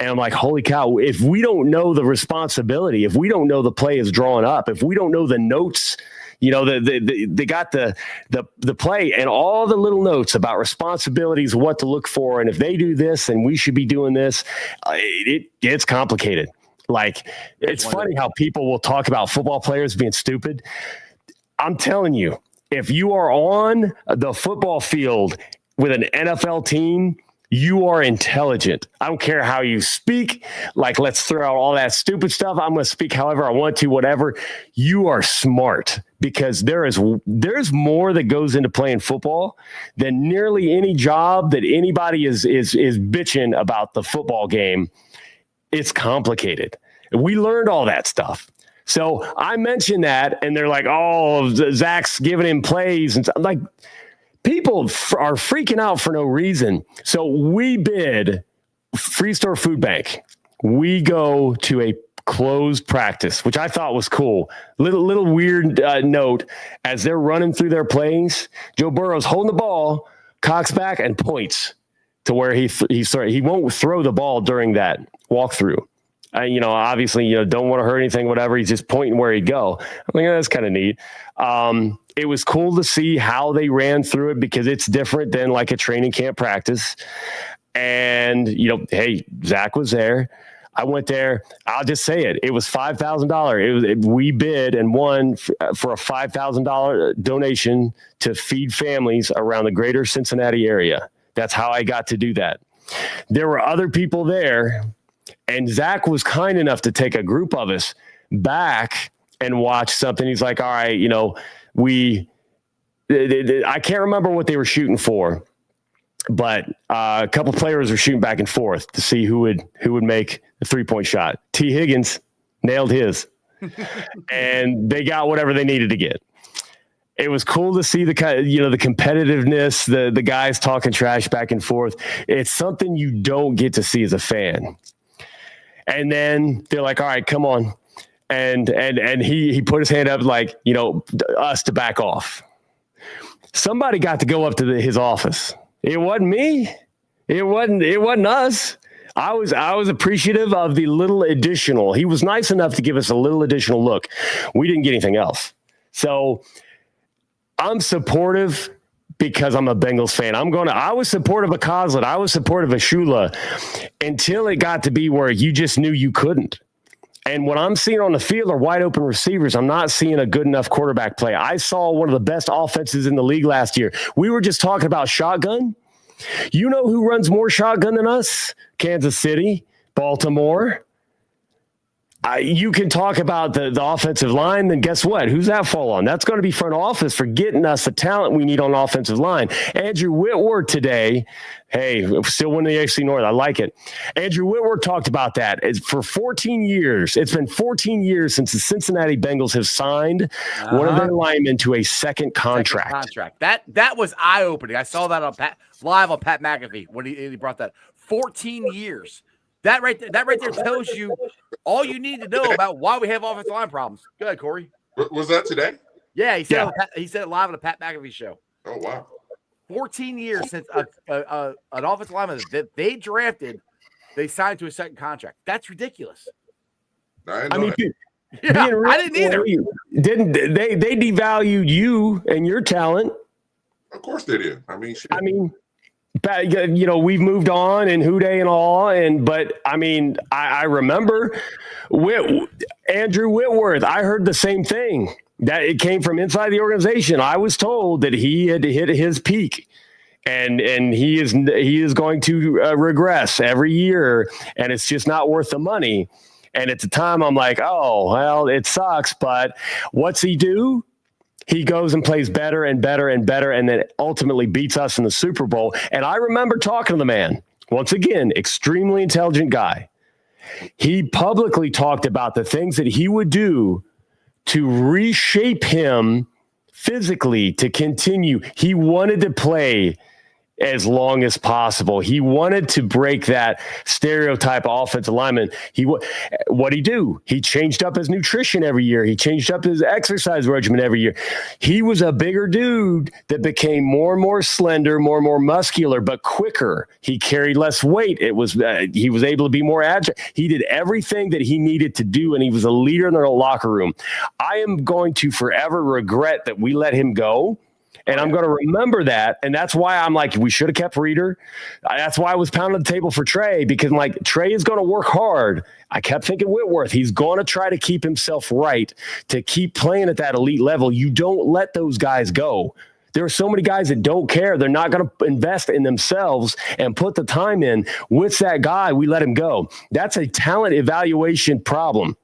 Speaker 4: And I'm like, holy cow, if we don't know the responsibility, if we don't know the play is drawn up, if we don't know the notes, they got the play and all the little notes about responsibilities, what to look for. And if they do this, then we should be doing this. It gets complicated. Like, it's funny how people will talk about football players being stupid. I'm telling you, if you are on the football field with an NFL team, you are intelligent. I don't care how you speak. Like, let's throw out all that stupid stuff. I'm going to speak however I want to, whatever. You are smart, because there's more that goes into playing football than nearly any job that anybody is bitching about the football game. It's complicated. We learned all that stuff. So I mentioned that, and they're like, oh, Zach's giving him plays. And I'm like, people are freaking out for no reason. So we bid Free Store Food Bank. We go to a closed practice, which I thought was cool. Little weird note, as they're running through their plays, Joe Burrow's holding the ball, cocks back, and points to where he won't throw the ball during that walkthrough. Obviously, don't want to hurt anything, whatever. He's just pointing where he'd go. I'm like, that's kind of neat. It was cool to see how they ran through it, because it's different than like a training camp practice. And, hey, Zach was there. I went there. I'll just say it. It was $5,000. We bid and won for a $5,000 donation to feed families around the greater Cincinnati area. That's how I got to do that. There were other people there, and Zach was kind enough to take a group of us back and watch something. He's like, all right, I can't remember what they were shooting for, but a couple players were shooting back and forth to see who would make a 3-point shot. T. Higgins nailed his, and they got whatever they needed to get. It was cool to see the competitiveness, the guys talking trash back and forth. It's something you don't get to see as a fan. And then they're like, all right, come on. And he put his hand up, like, us to back off. Somebody got to go up to his office. It wasn't me. It wasn't us. I was appreciative of the little additional. He was nice enough to give us a little additional look. We didn't get anything else. So I'm supportive because I'm a Bengals fan. I was supportive of Coslett. I was supportive of Shula until it got to be where you just knew you couldn't. And what I'm seeing on the field are wide open receivers. I'm not seeing a good enough quarterback play. I saw one of the best offenses in the league last year. We were just talking about shotgun. You know who runs more shotgun than us? Kansas City, Baltimore. You can talk about the offensive line, then guess what? Who's that fall on? That's going to be front office for getting us the talent we need on the offensive line. Andrew Whitworth today, hey, still winning the AFC North. I like it. Andrew Whitworth talked about that. For 14 years, it's been 14 years since the Cincinnati Bengals have signed one of their linemen to a second contract.
Speaker 1: That was eye-opening. I saw that live on Pat McAfee when he brought that. 14 years. That right there tells you all you need to know about why we have offensive line problems. Go ahead, Corey.
Speaker 5: Was that today?
Speaker 1: Yeah, he said it live on the Pat McAfee show.
Speaker 5: Oh, wow.
Speaker 1: 14 years since an offensive lineman that they drafted, they signed to a second contract. That's ridiculous.
Speaker 5: I mean,
Speaker 1: I didn't either.
Speaker 4: Didn't they devalued you and your talent?
Speaker 5: Of course they did.
Speaker 4: We've moved on and Houday and all, but I remember Andrew Whitworth. I heard the same thing, that it came from inside the organization. I was told that he had hit his peak, and he is going to regress every year, and it's just not worth the money. And at the time, I'm like, oh well, it sucks, but what's he do? He goes and plays better and better and better, and then ultimately beats us in the Super Bowl. And I remember talking to the man, once again, extremely intelligent guy. He publicly talked about the things that he would do to reshape him physically to continue. He wanted to play as long as possible. He wanted to break that stereotype offensive lineman. What'd he do? He changed up his nutrition every year. He changed up his exercise regimen every year. He was a bigger dude that became more and more slender, more and more muscular, but quicker. He carried less weight. He was able to be more agile. He did everything that he needed to do, and he was a leader in the locker room. I am going to forever regret that we let him go. And I'm going to remember that. And that's why I'm like, we should have kept Reeder. That's why I was pounding the table for Trey, because I'm like, Trey is going to work hard. I kept thinking Whitworth. He's going to try to keep himself right, to keep playing at that elite level. You don't let those guys go. There are so many guys that don't care. They're not going to invest in themselves and put the time in. With that guy, we let him go. That's a talent evaluation problem.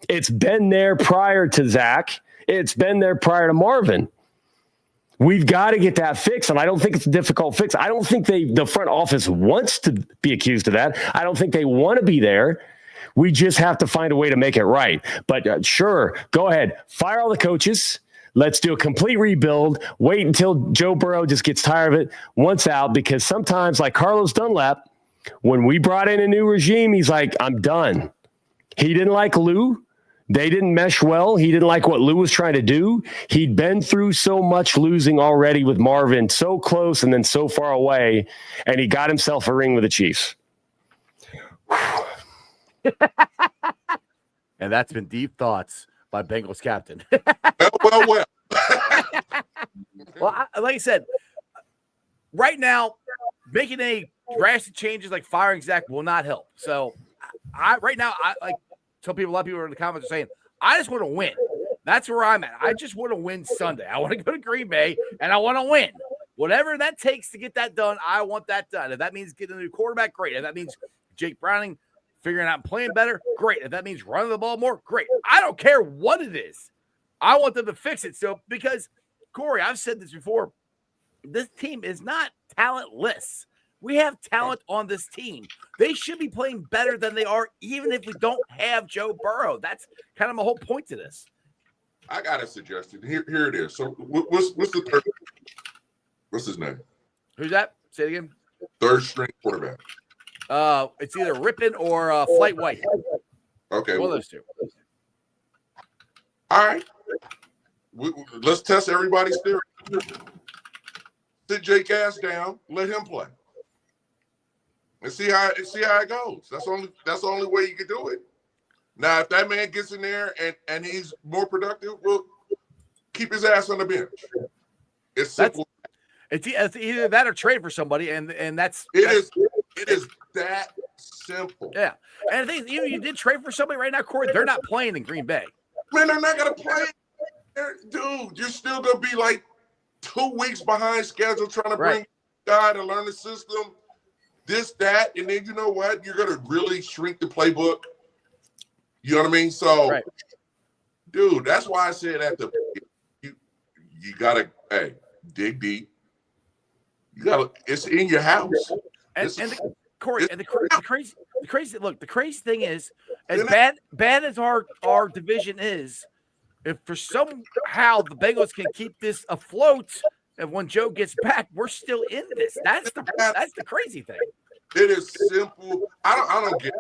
Speaker 4: It's been there prior to Zach. It's been there prior to Marvin. We've got to get that fixed, and I don't think it's a difficult fix. I don't think the front office wants to be accused of that. I don't think they want to be there. We just have to find a way to make it right. But sure, go ahead. Fire all the coaches. Let's do a complete rebuild. Wait until Joe Burrow just gets tired of it once out, because sometimes, like Carlos Dunlap, when we brought in a new regime, he's like, I'm done. He didn't like Lou. They didn't mesh well. He didn't like what Lou was trying to do. He'd been through so much losing already with Marvin, so close and then so far away, and he got himself a ring with the Chiefs.
Speaker 1: And that's been Deep Thoughts by Bengals Captain.
Speaker 5: Well.
Speaker 1: Well, like I said, right now, making any drastic changes like firing Zach will not help. So, right now, some people, a lot of people in the comments are saying, I just want to win. That's where I'm at. I just want to win Sunday. I want to go to Green Bay, and I want to win. Whatever that takes to get that done, I want that done. If that means getting a new quarterback, great. If that means Jake Browning figuring out and playing better, great. If that means running the ball more, great. I don't care what it is. I want them to fix it. So, because, Corey, I've said this before, this team is not talentless. We have talent on this team. They should be playing better than they are, even if we don't have Joe Burrow. That's kind of my whole point to this.
Speaker 5: I got a suggestion. Here it is. So what's the third? What's his name?
Speaker 1: Who's that? Say it again.
Speaker 5: Third string quarterback.
Speaker 1: It's either Rippin or Flight White.
Speaker 5: Okay.
Speaker 1: One of those two.
Speaker 5: All right. Let's test everybody's theory. Sit Jake ass down. Let him play. And see how it goes. That's the only way you can do it. Now, if that man gets in there and he's more productive, well, keep his ass on the bench. It's simple.
Speaker 1: It's either that or trade for somebody, and that's
Speaker 5: it is that simple.
Speaker 1: Yeah, and the thing, even you did trade for somebody right now, Corey. They're not playing in Green Bay.
Speaker 5: Man, they're not gonna play, dude. You're still gonna be like 2 weeks behind schedule trying to bring a guy to learn the system. This, that, and then you know what? You're gonna really shrink the playbook. You know what I mean? So, dude, that's why I said you gotta dig deep. You gotta. It's in your house.
Speaker 1: Corey, the crazy thing is, as bad as our division is, if for somehow the Bengals can keep this afloat, and when Joe gets back, we're still in this. That's the crazy thing.
Speaker 5: It is simple. I don't get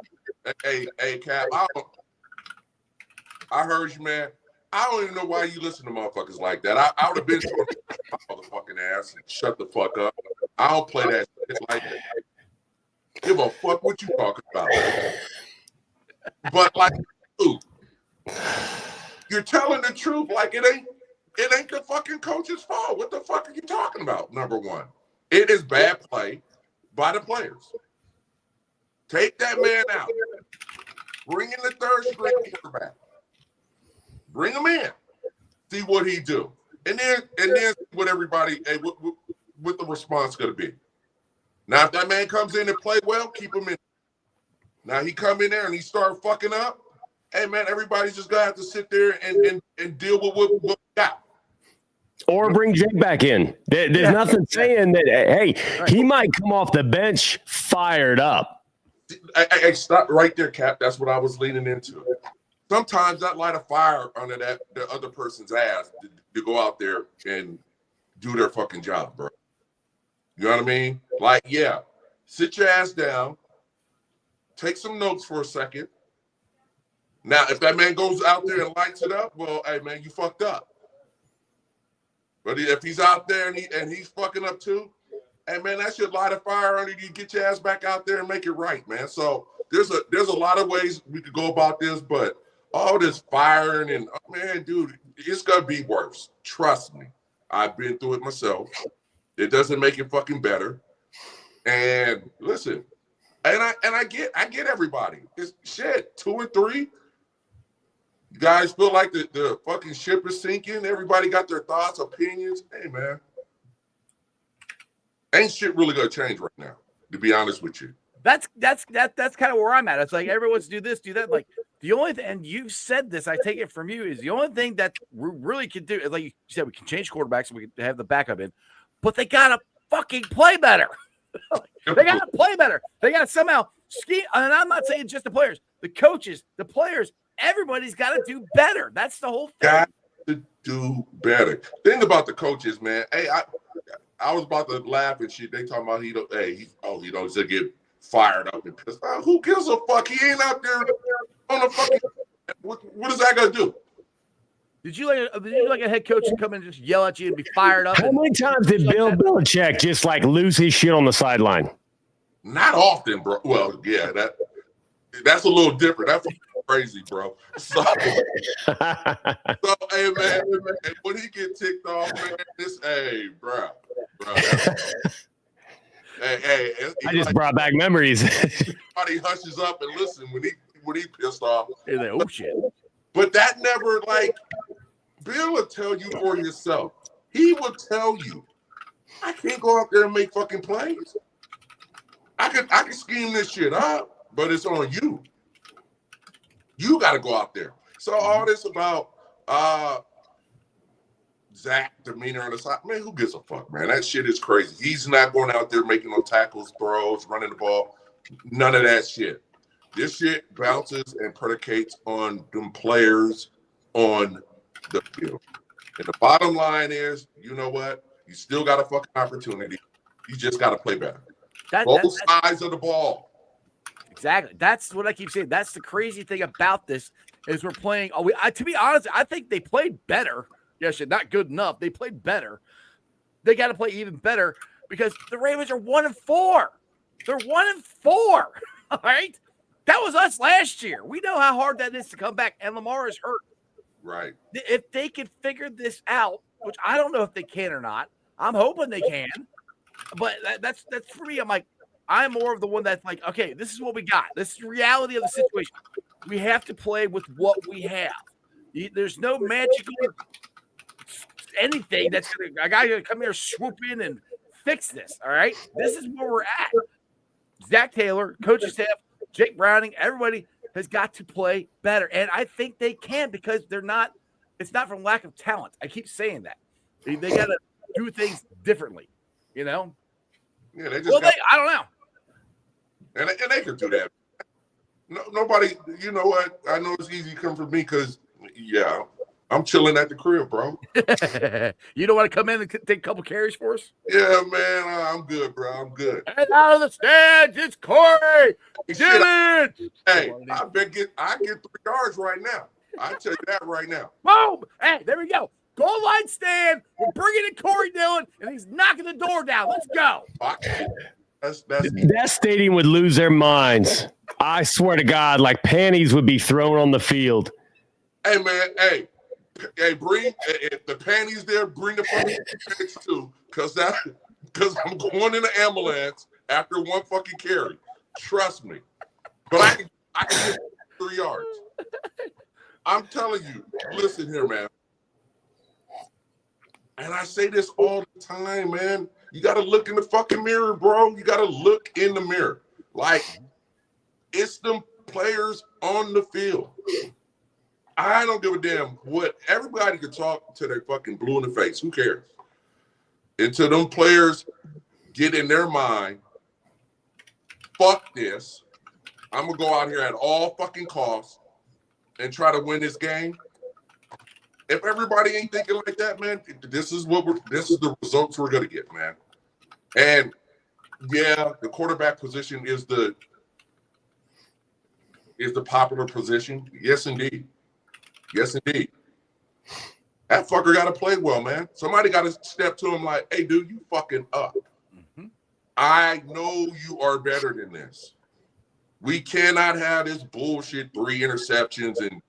Speaker 5: it. Hey, Cap. I heard you, man. I don't even know why you listen to motherfuckers like that. I would have been told my motherfucking ass and shut the fuck up. I don't play that shit like that. Give a fuck what you talking about. But like, dude, you're telling the truth like it ain't the fucking coach's fault. What the fuck are you talking about? Number one, it is bad play by the players. Take that man out. Bring in the third string quarterback. Bring him in. See what he do. And then see what everybody, what the response going to be. Now, if that man comes in and play well, keep him in. Now, he come in there and he start fucking up. Hey, man, everybody's just going to have to sit there and deal with what we got.
Speaker 4: Or bring Jake back in. There's nothing saying that, hey, he might come off the bench fired up.
Speaker 5: Hey, stop right there, Cap. That's what I was leaning into. Sometimes that light a fire under the other person's ass to go out there and do their fucking job, bro. You know what I mean? Like, yeah, sit your ass down, take some notes for a second. Now, if that man goes out there and lights it up, well, hey, man, you fucked up. But if he's out there and he's fucking up too, hey, man, that should light a fire under you. Get your ass back out there and make it right, man. So there's a lot of ways we could go about this, but all this firing and, man, dude, it's going to be worse. Trust me. I've been through it myself. It doesn't make it fucking better. And listen, and I get everybody. It's shit, 2 and 3. You guys feel like the fucking ship is sinking. Everybody got their thoughts, opinions. Hey, man. Ain't shit really gonna change right now, to be honest with you.
Speaker 1: That's kind of where I'm at. It's like everyone's do this, do that. Like the only thing, and you said this, I take it from you, is the only thing that we really can do. Like you said, we can change quarterbacks and we can have the backup in, but they gotta fucking play better. They gotta play better. They gotta somehow scheme. And I'm not saying just the players, the coaches, the players. Everybody's got to do better. That's the whole thing.
Speaker 5: Got to do better. Think about the coaches, man. Hey, I was about to laugh and shit. They talking about he don't just get fired up and pissed off. Who gives a fuck? He ain't out there on the fucking. What is that gonna do?
Speaker 1: Did you like a head coach to come in and just yell at you and be fired up?
Speaker 4: How many times did Bill Belichick just like lose his shit on the sideline?
Speaker 5: Not often, bro. Well, yeah, that's a little different. That's crazy, bro. So hey, man, when he get ticked off, man, hey, bro. Hey,
Speaker 4: I just brought back memories.
Speaker 5: Everybody hushes up and listen when he pissed off.
Speaker 1: Like, oh shit!
Speaker 5: But that never, like, Bill will tell you for yourself. He will tell you, I can't go out there and make fucking plays. I can scheme this shit up, but it's on you. You got to go out there. So all this about Zach demeanor on the side, man, who gives a fuck, man? That shit is crazy. He's not going out there making no tackles, throws, running the ball, none of that shit. This shit bounces and predicates on them players on the field. And the bottom line is, you know what? You still got a fucking opportunity. You just got to play better. Both sides of the ball.
Speaker 1: Exactly. That's what I keep saying. That's the crazy thing about this is we're playing. To be honest, I think they played better. Yes, not good enough. They played better. They got to play even better because the Ravens are 1-4. They're 1-4. All right. That was us last year. We know how hard that is to come back, and Lamar is hurt.
Speaker 5: Right.
Speaker 1: If they can figure this out, which I don't know if they can or not, I'm hoping they can. But that's for me. I'm like, I'm more of the one that's like, okay, this is what we got. This is the reality of the situation. We have to play with what we have. There's no magical anything that's going to – a guy going to come here, swoop in, and fix this, all right? This is where we're at. Zach Taylor, coaching staff, Jake Browning, everybody has got to play better. And I think they can because they're not – it's not from lack of talent. I keep saying that. They got to do things differently, you know?
Speaker 5: Yeah, they just
Speaker 1: I don't know.
Speaker 5: And they could do that. Nobody, you know what? I know it's easy to come from me because, yeah, I'm chilling at the crib, bro.
Speaker 1: You don't want to come in and take a couple carries for us?
Speaker 5: Yeah, man, I'm good, bro. I'm good.
Speaker 1: And out of the stands, it's Corey Dillon.
Speaker 5: Hey, I get 3 yards right now. I tell you that right now.
Speaker 1: Boom! Hey, there we go. Goal line stand. We're bringing in Corey Dillon, and he's knocking the door down. Let's go.
Speaker 4: That stadium would lose their minds. I swear to God, like panties would be thrown on the field.
Speaker 5: Hey, man, hey, bring the panties there. Bring the fucking panties too, because I'm going in the ambulance after one fucking carry. Trust me. But I can get 3 yards. I'm telling you. Listen here, man. And I say this all the time, man. You got to look in the fucking mirror, bro. You got to look in the mirror. Like, it's them players on the field. I don't give a damn what. Everybody can talk to their fucking blue in the face. Who cares? Until them players get in their mind, fuck this. I'm gonna go out here at all fucking costs and try to win this game. If everybody ain't thinking like that, man, this is the results we're gonna get, man. And yeah, the quarterback position is the popular position. Yes, indeed. Yes, indeed. That fucker got to play well, man. Somebody got to step to him like, hey, dude, you fucking up. Mm-hmm. I know you are better than this. We cannot have this bullshit 3 interceptions and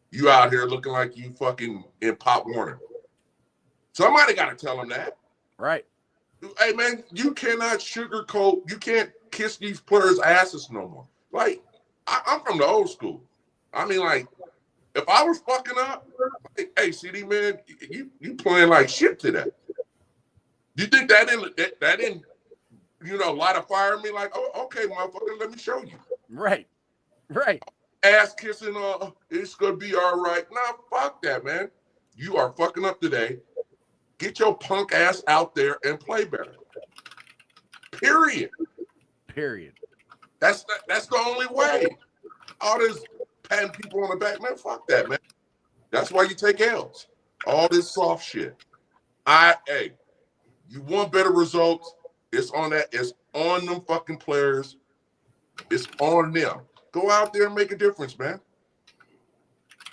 Speaker 5: you out here looking like you fucking in Pop Warner. Somebody got to tell him that.
Speaker 1: Right.
Speaker 5: Hey, man, you cannot sugarcoat. You can't kiss these players' asses no more. Like, I'm from the old school. I mean, like, if I was fucking up, like, hey, CD, man, you playing like shit today. You think that didn't, light a fire in me? Like, oh, okay, motherfucker, let me show you.
Speaker 1: Right. Right.
Speaker 5: Ass kissing, it's gonna be all right. Nah, fuck that, man. You are fucking up today. Get your punk ass out there and play better. Period. That's the only way. All this patting people on the back, man, fuck that, man. That's why you take L's. All this soft shit. You want better results, it's on that. It's on them fucking players. It's on them. Go out there and make a difference, man.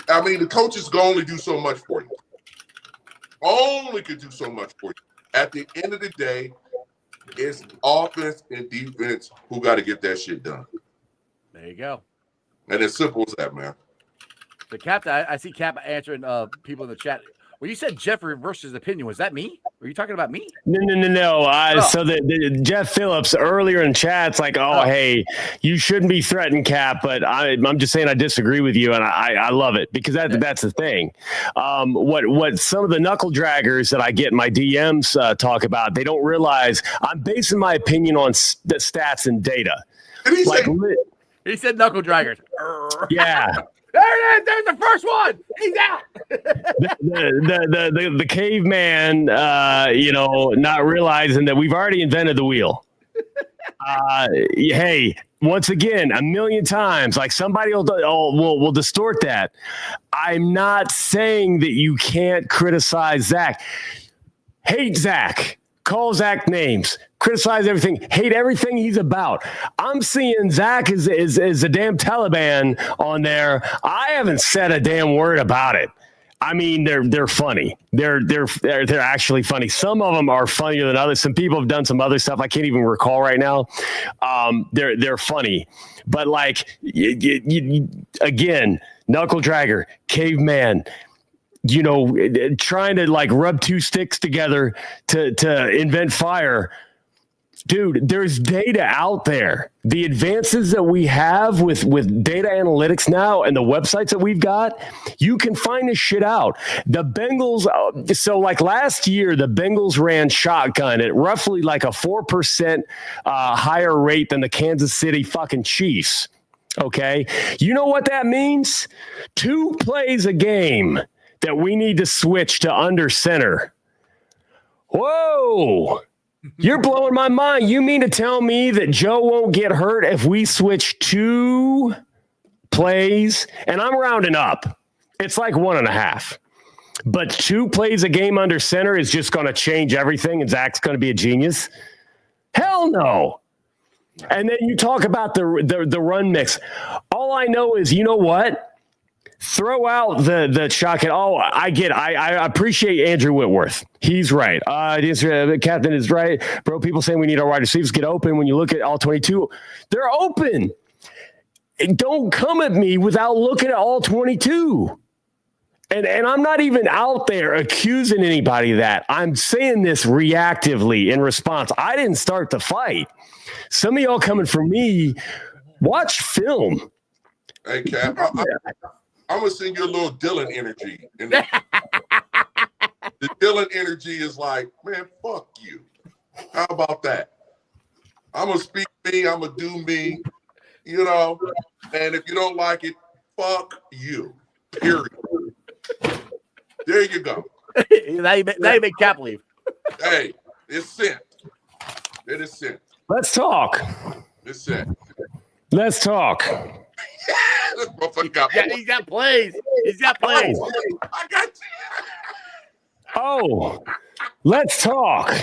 Speaker 5: I mean, the coaches can only do so much for you. Only could do so much for you. At the end of the day, it's offense and defense who got to get that shit done.
Speaker 1: There you go.
Speaker 5: And it's simple as that, man.
Speaker 1: The Captain, I see Cap answering people in the chat. When you said Jeff reversed his opinion, was that me? Were you talking about me?
Speaker 4: No. So the Jeff Phillips earlier in chat's like, hey, you shouldn't be threatened, Cap. But I'm just saying I disagree with you, and I love it because that's the thing. What some of the knuckle draggers that I get in my DMs talk about, they don't realize I'm basing my opinion on the stats and data.
Speaker 1: He said knuckle draggers.
Speaker 4: Yeah.
Speaker 1: There it is. There's the first one. He's out.
Speaker 4: the caveman, not realizing that we've already invented the wheel. Hey, once again, a million times, like somebody will distort that. I'm not saying that you can't criticize Zach. Hate Zach. Call Zach names, criticize everything, hate everything he's about. I'm seeing Zach is a damn Taliban on there. I haven't said a damn word about it. I mean, they're funny. They're actually funny. Some of them are funnier than others. Some people have done some other stuff I can't even recall right now. They're funny, but like again, knuckle dragger, caveman. Trying to like rub 2 sticks together to invent fire. Dude, there's data out there. The advances that we have with data analytics now and the websites that we've got, you can find this shit out. The Bengals, so like last year, the Bengals ran shotgun at roughly like a 4% higher rate than the Kansas City fucking Chiefs. Okay? You know what that means? 2 plays a game that we need to switch to under center. Whoa, you're blowing my mind. You mean to tell me that Joe won't get hurt if we switch 2 plays? And I'm rounding up. It's like 1.5. But 2 plays a game under center is just going to change everything and Zach's going to be a genius? Hell no. And then you talk about the run mix. All I know is, you know what? Throw out the shotgun. Oh, I get it. I appreciate Andrew Whitworth. He's right. The captain is right. Bro, people saying we need our wide receivers get open. When you look at all 22, they're open. Don't come at me without looking at all 22. And I'm not even out there accusing anybody of that. I'm saying this reactively in response. I didn't start the fight. Some of y'all coming for me, watch film.
Speaker 5: Hey, Cap, I'm going to send you a little Dillon energy. And the Dillon energy is like, man, fuck you. How about that? I'm going to speak me. I'm going to do me, and if you don't like it, fuck you. Period. There you go.
Speaker 1: Now you make Cap leave.
Speaker 5: Hey, it's sent. It is sent.
Speaker 4: Let's talk.
Speaker 5: It's sent.
Speaker 4: Let's talk.
Speaker 5: This motherfucker got
Speaker 1: He's got plays. He's got plays.
Speaker 5: I got
Speaker 4: Oh, let's talk.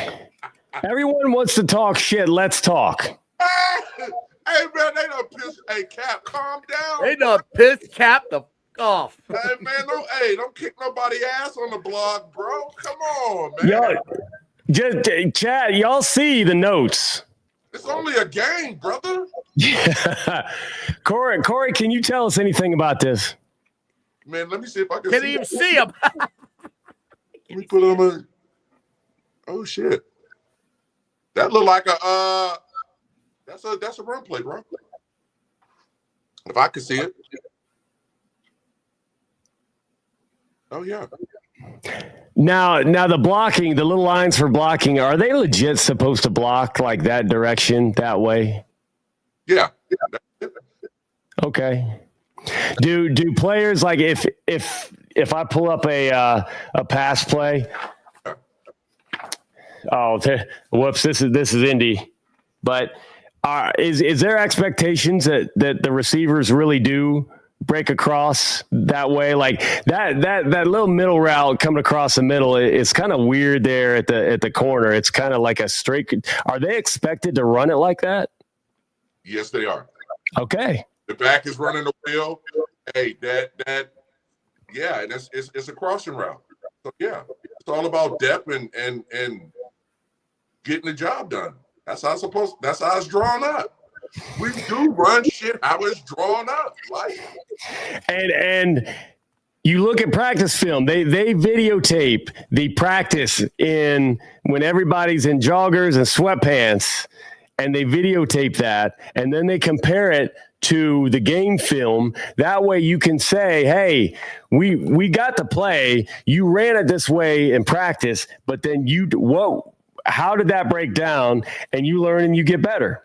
Speaker 4: Everyone wants to talk shit. Let's talk.
Speaker 5: Hey, man, they done pissed. Hey, Cap, calm down.
Speaker 1: They done pissed Cap the off.
Speaker 5: Hey, man, don't kick nobody ass on the blog, bro. Come on, man.
Speaker 4: Y'all, just Chad, y'all see the notes.
Speaker 5: It's only a game, brother.
Speaker 4: Yeah. Corey, can you tell us anything about this?
Speaker 5: Man, let me see if I can
Speaker 1: Can't
Speaker 5: see
Speaker 1: even
Speaker 5: it.
Speaker 1: see him.
Speaker 5: Let me put on my. Oh shit! That look like a that's a run play, bro. If I could see it. Oh yeah.
Speaker 4: Now the blocking, the little lines for blocking, are they legit supposed to block like that direction, that way?
Speaker 5: Yeah.
Speaker 4: Okay. Do players like if I pull up a pass play? Oh, whoops! This is Indy, but is there expectations that the receivers really do break across that way? Like that little middle route coming across the middle is kind of weird there at the corner. It's kind of like a straight. Are they expected to run it like that?
Speaker 5: Yes, they are.
Speaker 4: Okay.
Speaker 5: The back is running the wheel. Hey, that yeah, and it's a crossing route. So yeah, it's all about depth and getting the job done. That's how it's drawn up. We do run shit how it's drawn up. Like
Speaker 4: And you look at practice film, they videotape the practice in when everybody's in joggers and sweatpants, and they videotape that, and then they compare it to the game film. That way you can say, hey, we got to play. You ran it this way in practice, but then how did that break down? And you learn and you get better.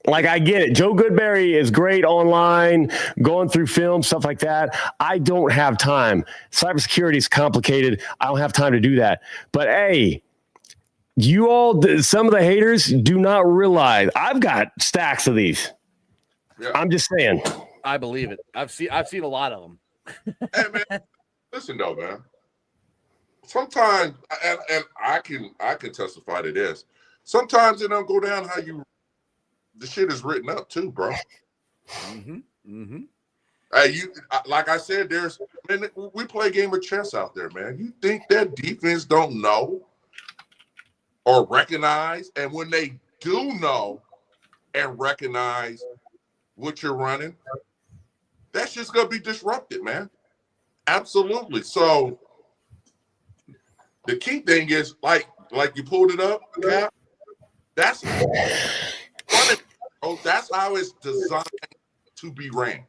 Speaker 4: Like, I get it. Joe Goodberry is great online, going through film, stuff like that. I don't have time. Cybersecurity is complicated. I don't have time to do that. But, hey, you all, some of the haters do not realize I've got stacks of these.
Speaker 5: yeah.
Speaker 4: I'm just saying.
Speaker 1: I believe it. I've seen a lot of them.
Speaker 5: Hey man, listen though, man. Sometimes, and I can testify to this. Sometimes it don't go down how the shit is written up too, bro.
Speaker 1: Mm-hmm. Mm-hmm.
Speaker 5: Hey, like I said, we play a game of chess out there, man. You think that defense don't know or recognize, and when they do know and recognize what you're running, that's just gonna be disrupted, man. Absolutely. So the key thing is like you pulled it up, Cap. That's how it's designed to be ran.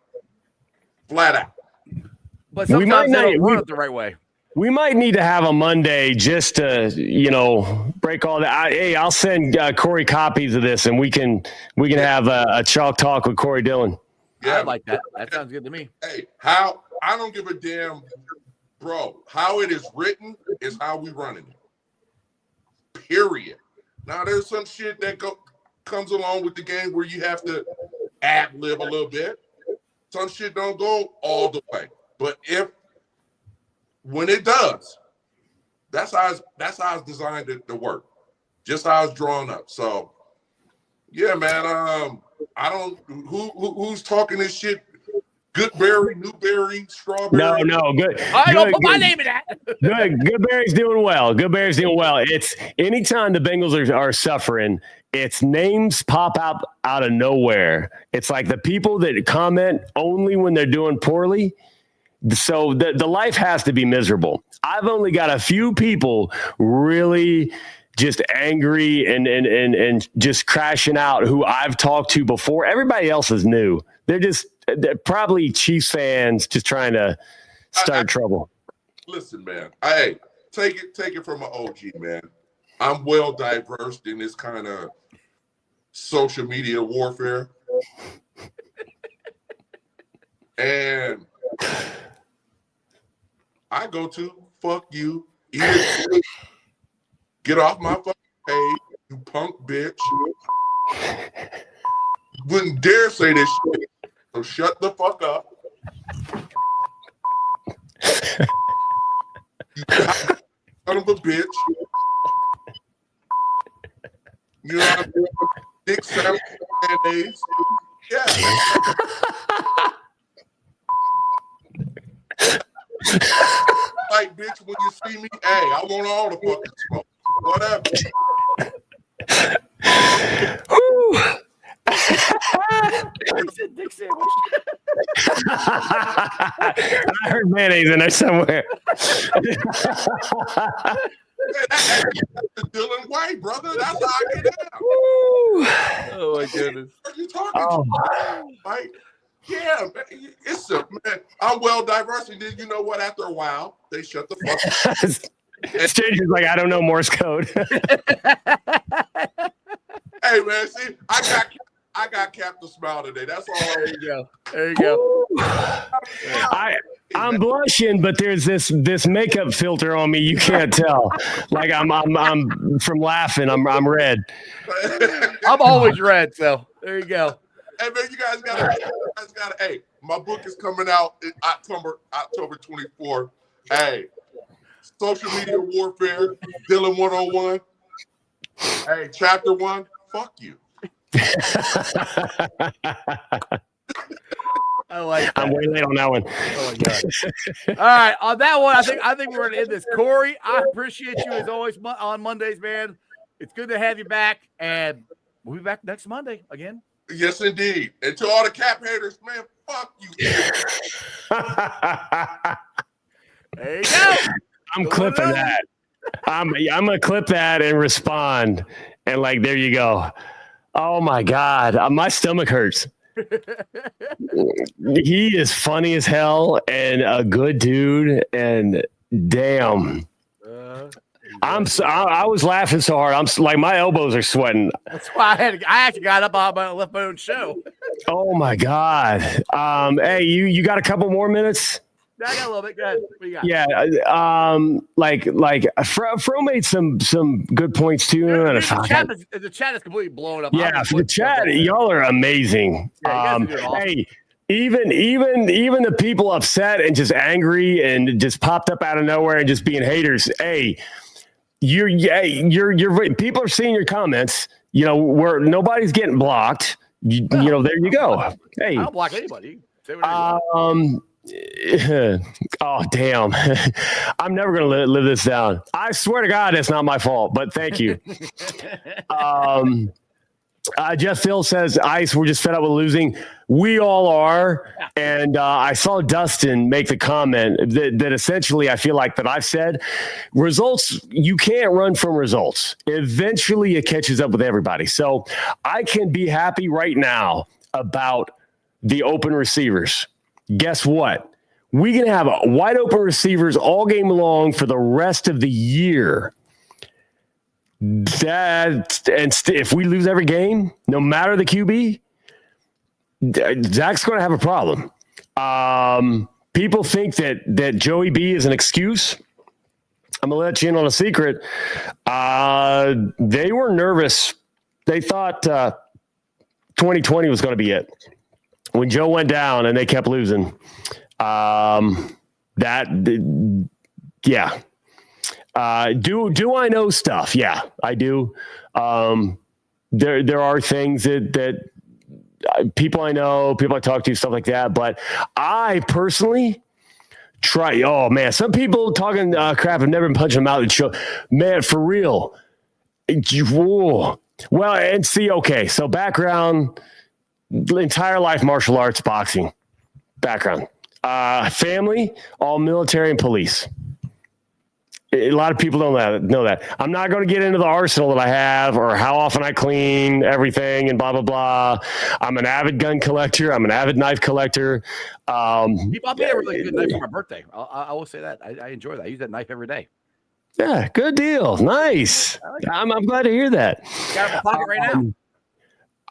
Speaker 5: Flat out.
Speaker 1: But sometimes they don't run it the right way.
Speaker 4: We might need to have a Monday just to, break all that. I'll send Corey copies of this, and we can have a chalk talk with Corey Dillon.
Speaker 5: Yeah,
Speaker 1: I like that. That sounds good to me.
Speaker 5: Hey, I don't give a damn, bro. How it is written is how we running it. Period. Now there's some shit that comes along with the game where you have to ad-lib a little bit. Some shit don't go all the way, but when it does, that's how it's designed to work. Just how it's drawn up. So, yeah, man. I don't. Who's talking this shit? Goodberry, Newberry, Strawberry.
Speaker 4: No, good.
Speaker 1: I don't put my name in that.
Speaker 4: Goodberry's doing well. Goodberry's doing well. It's anytime the Bengals are suffering, it's names pop out of nowhere. It's like the people that comment only when they're doing poorly. So the life has to be miserable. I've only got a few people really just angry and just crashing out who I've talked to before. Everybody else is new. They're probably Chiefs fans just trying to start trouble.
Speaker 5: Listen, man. Hey, take it from an OG, man. I'm well diverse in this kind of social media warfare. And I go to fuck you. Get off my fucking page, you punk bitch. wouldn't dare say this shit. So shut the fuck up. You son of a bitch. You know what I'm saying? Dick sandwich mayonnaise. Yeah. Like, bitch, when you see me, hey, I want all the fucking smoke. Whatever.
Speaker 1: Dick sandwich.
Speaker 4: I heard mayonnaise in there somewhere.
Speaker 5: That's the Dillon way, brother. That's how I get out.
Speaker 1: Oh my goodness.
Speaker 5: What are you talking about? Like, yeah, man, it's a man. I'm well diverse, and then you know what? After a while, they shut the fuck up.
Speaker 4: Stranger's like, I don't know Morse code.
Speaker 5: Hey man, see, I got Captain Smile today. That's all.
Speaker 1: There you go. There you go.
Speaker 4: I'm blushing, but there's this makeup filter on me. You can't tell. Like I'm from laughing. I'm red.
Speaker 1: I'm always red, so there you go.
Speaker 5: Hey man, you guys gotta. Hey, my book is coming out in October 24th. Hey, social media warfare, Dillon 101. Hey, chapter 1. Fuck you.
Speaker 1: I like that.
Speaker 4: I'm way late on that one.
Speaker 1: Oh my god! All right, on that one, I think we're gonna end this. Corey, I appreciate you as always on Mondays, man. It's good to have you back, and we'll be back next Monday again.
Speaker 5: Yes, indeed. And to all the Cap haters, man, fuck you.
Speaker 1: There you go.
Speaker 4: I'm clipping that. I'm gonna clip that and respond, and like there you go. Oh my god, my stomach hurts. He is funny as hell and a good dude, and damn. I was laughing so hard. I'm like my elbows are sweating.
Speaker 1: That's why I actually got up on my left my own show.
Speaker 4: Oh my god. Hey, you got a couple more minutes?
Speaker 1: I got a little bit. Go ahead. What you got?
Speaker 4: Yeah. Fro made some good points too.
Speaker 1: The chat is completely blown up.
Speaker 4: Yeah, for the chat, y'all are amazing.
Speaker 1: Yeah, you guys are doing awesome.
Speaker 4: Hey, even the people upset and just angry and just popped up out of nowhere and just being haters. Hey, you're people are seeing your comments. You know, where nobody's getting blocked. You know, there you go. Hey,
Speaker 1: I don't block anybody. Say whatever you want.
Speaker 4: Oh damn. I'm never gonna live this down. I swear to God it's not my fault, but thank you. Jeff Phil says, Ice, we're just fed up with losing. We all are. And I saw Dustin make the comment that essentially I feel like that I've said, results, you can't run from results. Eventually it catches up with everybody. So I can be happy right now about the open receivers. Guess what? We can have wide open receivers all game long for the rest of the year. If we lose every game, no matter the QB, Zach's going to have a problem. People think that Joey B is an excuse. I'm going to let you in on a secret. They were nervous. They thought 2020 was going to be it. When Joe went down and they kept losing, yeah. Do I know stuff? Yeah, I do. There are things that people I know, people I talk to, stuff like that. But I personally try. Oh man, some people talking crap have never been punching them out and show. Man, for real. Whoa. Well, and see, okay, so background, entire life, martial arts, boxing, background, family, all military and police. A lot of people don't know that. I'm not going to get into the arsenal that I have or how often I clean everything and blah, blah, blah. I'm an avid gun collector. I'm an avid knife collector.
Speaker 1: I'll be a really good knife for my birthday. I will say that. I enjoy that. I use that knife every day.
Speaker 4: Yeah, good deal. Nice. I'm glad to hear that.
Speaker 1: Got it in my pocket right now.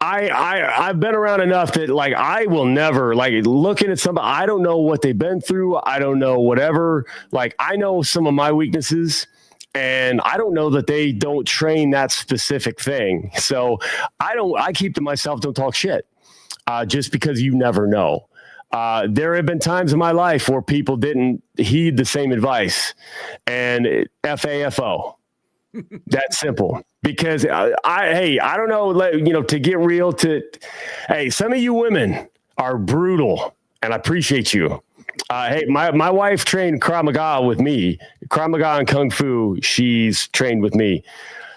Speaker 4: I've been around enough that like I will never like looking at somebody. I don't know what they've been through. I don't know whatever. Like I know some of my weaknesses, and I don't know that they don't train that specific thing. So I keep to myself. Don't talk shit. just because you never know. There have been times in my life where people didn't heed the same advice, and FAFO. That's simple. Because I don't know, to get real, some of you women are brutal, and I appreciate you. Hey, my wife trained Krav Maga with me. Krav Maga and Kung Fu, she's trained with me.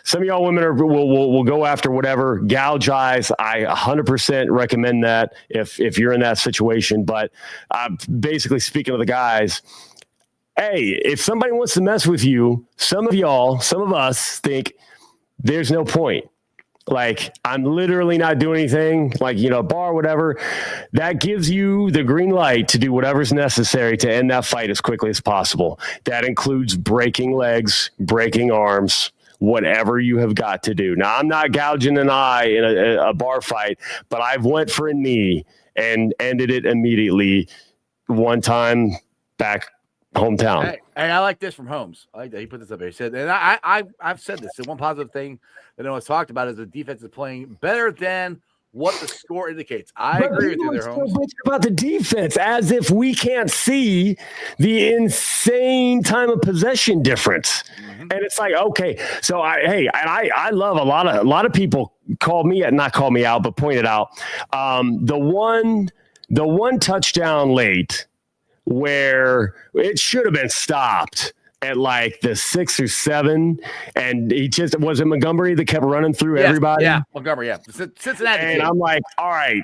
Speaker 4: Some of y'all women will go after whatever, gouge eyes. I 100% recommend that if you're in that situation. But basically speaking of the guys, hey, if somebody wants to mess with you, some of us think there's no point. Like, I'm literally not doing anything, like, bar, whatever. That gives you the green light to do whatever's necessary to end that fight as quickly as possible. That includes breaking legs, breaking arms, whatever you have got to do. Now, I'm not gouging an eye in a bar fight, but I've went for a knee and ended it immediately one time back hometown.
Speaker 1: Hey, I like this from Holmes. I like that he put this up here. He said, and I've said this. The one positive thing that I was talked about is the defense is playing better than what the score indicates. I agree with you there, Holmes.
Speaker 4: About the defense, as if we can't see the insane time of possession difference. Mm-hmm. And it's like, okay, so I love a lot of people not call me out, but pointed out the one touchdown late where it should have been stopped at like the 6 or 7, and was it Montgomery that kept running through everybody?
Speaker 1: Yeah, Montgomery, yeah. Cincinnati.
Speaker 4: And I'm like, all right,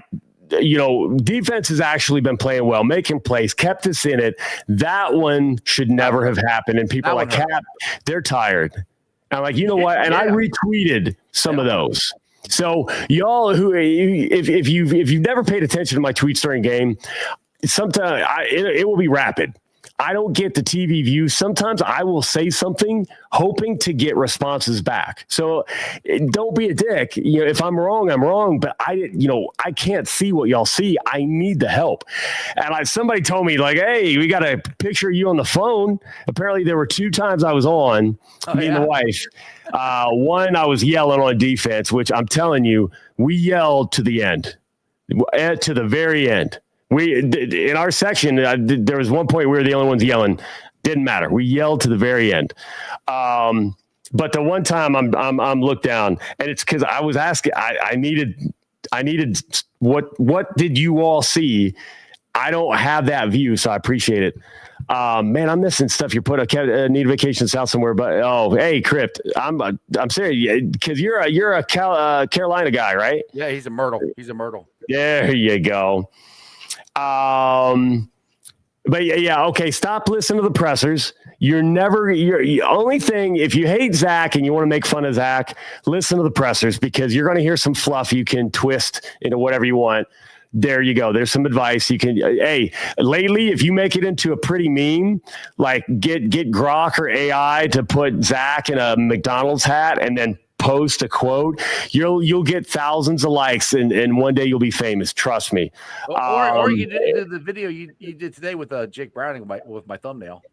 Speaker 4: defense has actually been playing well, making plays, kept us in it. That one should never have happened. And people are like, Cap, they're tired. And I'm like, you know what? And I retweeted some of those. So y'all if you've never paid attention to my tweets during game, sometimes it will be rapid. I don't get the TV views. Sometimes I will say something hoping to get responses back. So don't be a dick. If I'm wrong, I'm wrong, but I can't see what y'all see. I need the help. And somebody told me like, hey, we got a picture of you on the phone. Apparently there were 2 times I was on, me and the wife. One, I was yelling on defense, which I'm telling you, we yelled to the end, to the very end. We in our section, there was one point we were the only ones yelling. Didn't matter. We yelled to the very end. But the one time I'm looked down, and it's because I was asking. I needed what did you all see? I don't have that view, so I appreciate it. Man, I'm missing stuff you put. I need a vacation south somewhere, but hey, Crypt, I'm serious because you're a Carolina guy, right?
Speaker 1: Yeah, he's a Myrtle.
Speaker 4: There you go. But yeah, okay. Stop listening to the pressers. You're only thing, if you hate Zach and you want to make fun of Zach, listen to the pressers because you're going to hear some fluff you can twist into whatever you want. There you go. There's some advice you can, hey, lately, if you make it into a pretty meme, like get Grok or AI to put Zach in a McDonald's hat and then post a quote, you'll get thousands of likes and one day you'll be famous. Trust me.
Speaker 1: Or you did the video you did today with Jake Browning with my thumbnail.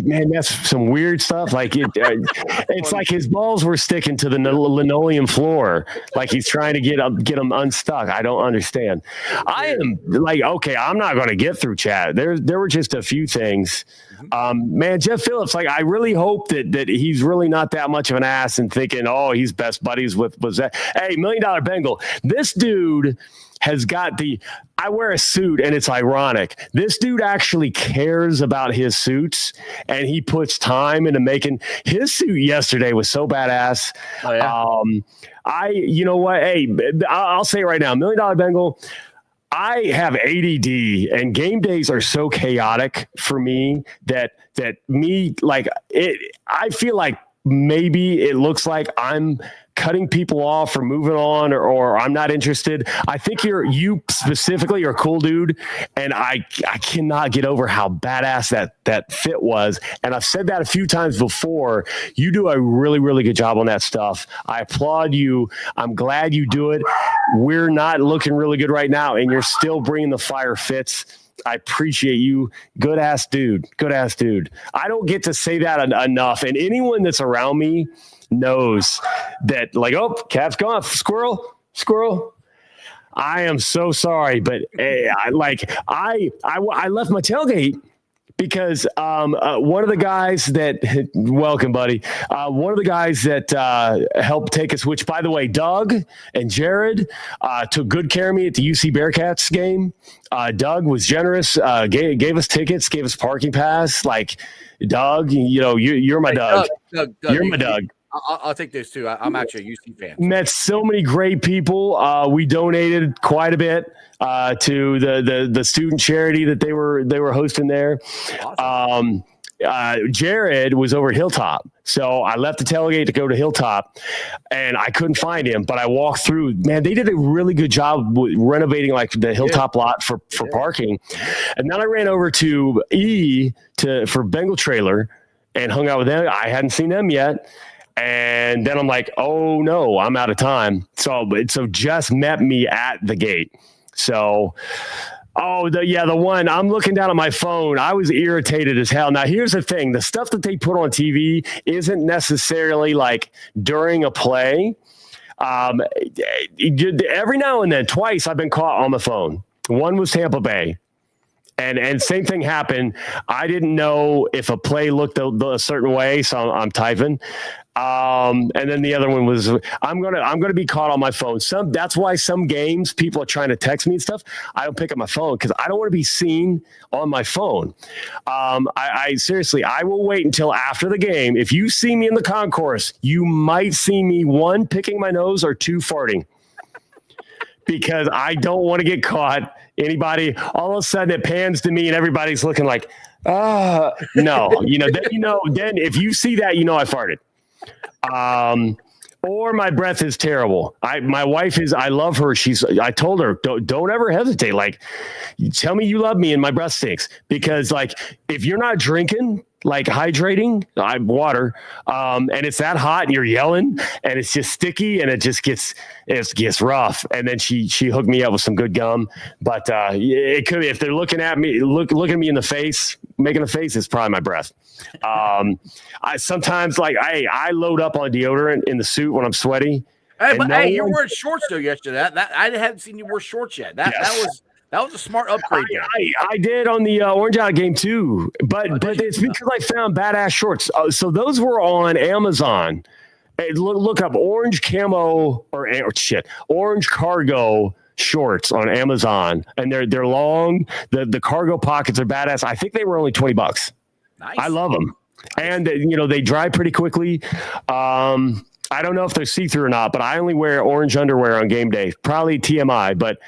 Speaker 4: Man, that's some weird stuff. Like it's like his balls were sticking to the linoleum floor, like he's trying to get them unstuck. I don't understand. I am like, okay, I'm not going to get through chat. There were just a few things. Man, Jeff Phillips, like I really hope that he's really not that much of an ass and thinking, oh, he's best buddies with that. Hey, $1 Million Bengal, this dude has got I wear a suit and it's ironic. This dude actually cares about his suits and he puts time into making his suit yesterday was so badass. Oh, yeah. You know what? Hey, I'll say it right now, $1 Million Bengal, I have ADD and game days are so chaotic for me that me like it. I feel like maybe it looks like I'm cutting people off or moving on or I'm not interested. I think you specifically are a cool dude. And I cannot get over how badass that fit was. And I've said that a few times before. You do a really, really good job on that stuff. I applaud you. I'm glad you do it. We're not looking really good right now. And you're still bringing the fire fits. I appreciate you. Good ass dude. I don't get to say that enough. And anyone that's around me knows that, like, oh, Cap's gone. Squirrel. I am so sorry, but I left my tailgate because one of the guys that welcome, buddy. One of the guys that helped take us, which by the way, Doug and Jared took good care of me at the UC Bearcats game. Doug was generous, gave us tickets, gave us parking pass. Like Doug, you're my Doug.
Speaker 1: Doug.
Speaker 4: You're my Doug.
Speaker 1: I'll take this too. I'm actually a UC fan.
Speaker 4: Met so many great people. We donated quite a bit to the student charity that they were hosting there. Awesome. Jared was over at Hilltop, so I left the tailgate to go to Hilltop, and I couldn't find him. But I walked through. Man, they did a really good job with renovating like the Hilltop lot for parking. And then I ran over to for Bengal Trailer and hung out with them. I hadn't seen them yet. And then I'm like, oh no, I'm out of time. So Jess met me at the gate. So, the one I'm looking down at my phone. I was irritated as hell. Now, here's the thing. The stuff that they put on TV isn't necessarily like during a play. Every now and then, twice I've been caught on the phone. One was Tampa Bay. And same thing happened. I didn't know if a play looked a certain way, so I'm typing. And then the other one was I'm gonna be caught on my phone. That's why some games people are trying to text me and stuff. I don't pick up my phone because I don't want to be seen on my phone. I seriously, I will wait until after the game. If you see me in the concourse, you might see me 1 picking my nose or 2 farting. Because I don't want to get caught. Anybody, all of a sudden it pans to me and everybody's looking like, no, then if you see that, I farted. Or my breath is terrible. My wife I love her. I told her, don't ever hesitate. Like, tell me you love me and my breath stinks. Because like, if you're not drinking, like hydrating, water, and it's that hot and you're yelling and it's just sticky and it gets rough. And then she hooked me up with some good gum, but it could be, if they're looking at me, looking at me in the face, making a face, it's probably my breath. I sometimes I load up on deodorant in the suit when I'm sweaty.
Speaker 1: Hey, you're wearing shorts though yesterday. That I haven't seen you wear shorts yet. That was a smart upgrade.
Speaker 4: I did on the Orange Out game too, but it's because I found badass shorts. So those were on Amazon. Hey, look up orange camo orange cargo shorts on Amazon, and they're long. The cargo pockets are badass. I think they were only $20. Nice. I love them, and they dry pretty quickly. I don't know if they're see-through or not, but I only wear orange underwear on game day. Probably TMI, but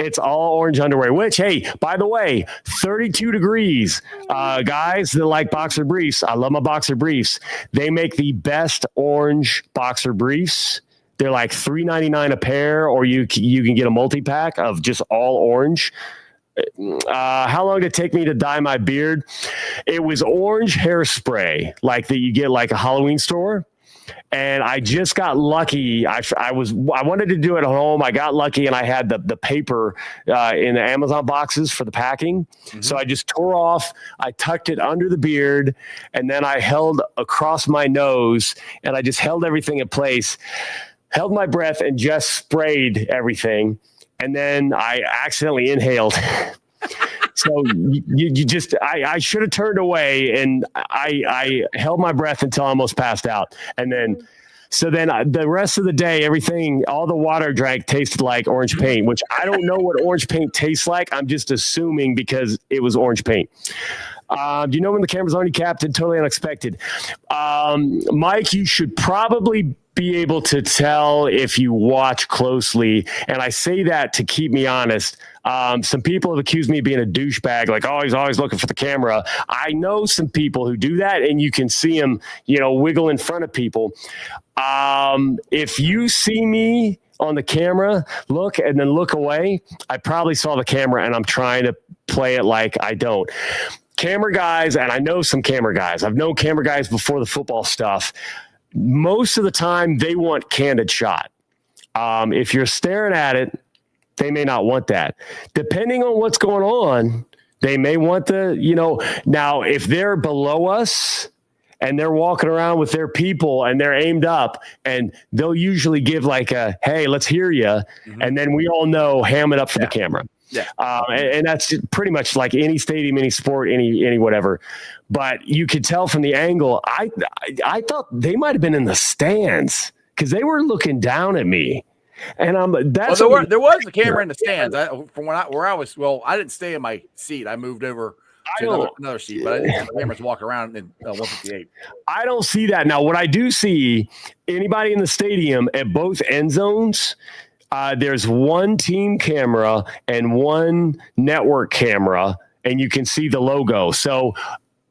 Speaker 4: it's all orange underwear, which, hey, by the way, 32 degrees. Guys that like boxer briefs, I love my boxer briefs. They make the best orange boxer briefs. They're like $3.99 a pair, or you can get a multi-pack of just all orange. How long did it take me to dye my beard? It was orange hairspray, like that you get like a Halloween store. And I just got lucky. I wanted to do it at home. I got lucky, and I had the paper in the Amazon boxes for the packing. Mm-hmm. So I just tore off. I tucked it under the beard, and then I held across my nose, and I just held everything in place, held my breath, and just sprayed everything. And then I accidentally inhaled. So I should have turned away, and I held my breath until I almost passed out. And then the rest of the day, all the water I drank tasted like orange paint, which I don't know what orange paint tastes like. I'm just assuming because it was orange paint. Do you know when the camera's on you, Captain? Totally unexpected. Mike, you should probably be able to tell if you watch closely. And I say that to keep me honest. Some people have accused me of being a douchebag, like, oh, he's always looking for the camera. I know some people who do that, and you can see them, wiggle in front of people. If you see me on the camera, look and then look away, I probably saw the camera and I'm trying to play it like I don't. Camera guys, and I know some camera guys. I've known camera guys before the football stuff. Most of the time, they want candid shot. If you're staring at it, they may not want that. Depending on what's going on, they may want now, if they're below us and they're walking around with their people and they're aimed up, and they'll usually give like a, hey, let's hear you. Mm-hmm. And then we all know, ham it up for the camera.
Speaker 1: Yeah.
Speaker 4: And that's pretty much like any stadium, any sport, any whatever. But you could tell from the angle, I thought they might have been in the stands because they were looking down at me. And that's
Speaker 1: there was a camera in the stands. From where I was. Well, I didn't stay in my seat. I moved over to another seat, but I didn't see the cameras walk around in 158.
Speaker 4: I don't see that. Now, what I do see, anybody in the stadium at both end zones, there's one team camera and one network camera, and you can see the logo. So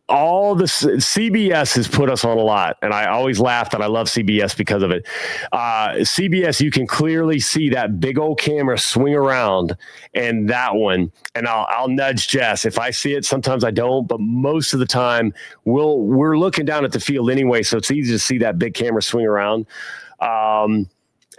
Speaker 4: all the CBS has put us on a lot, and I always laugh that I love CBS because of it. CBS, you can clearly see that big old camera swing around, and that one. And I'll nudge Jess if I see it. Sometimes I don't, but most of the time we're looking down at the field anyway, so it's easy to see that big camera swing around. And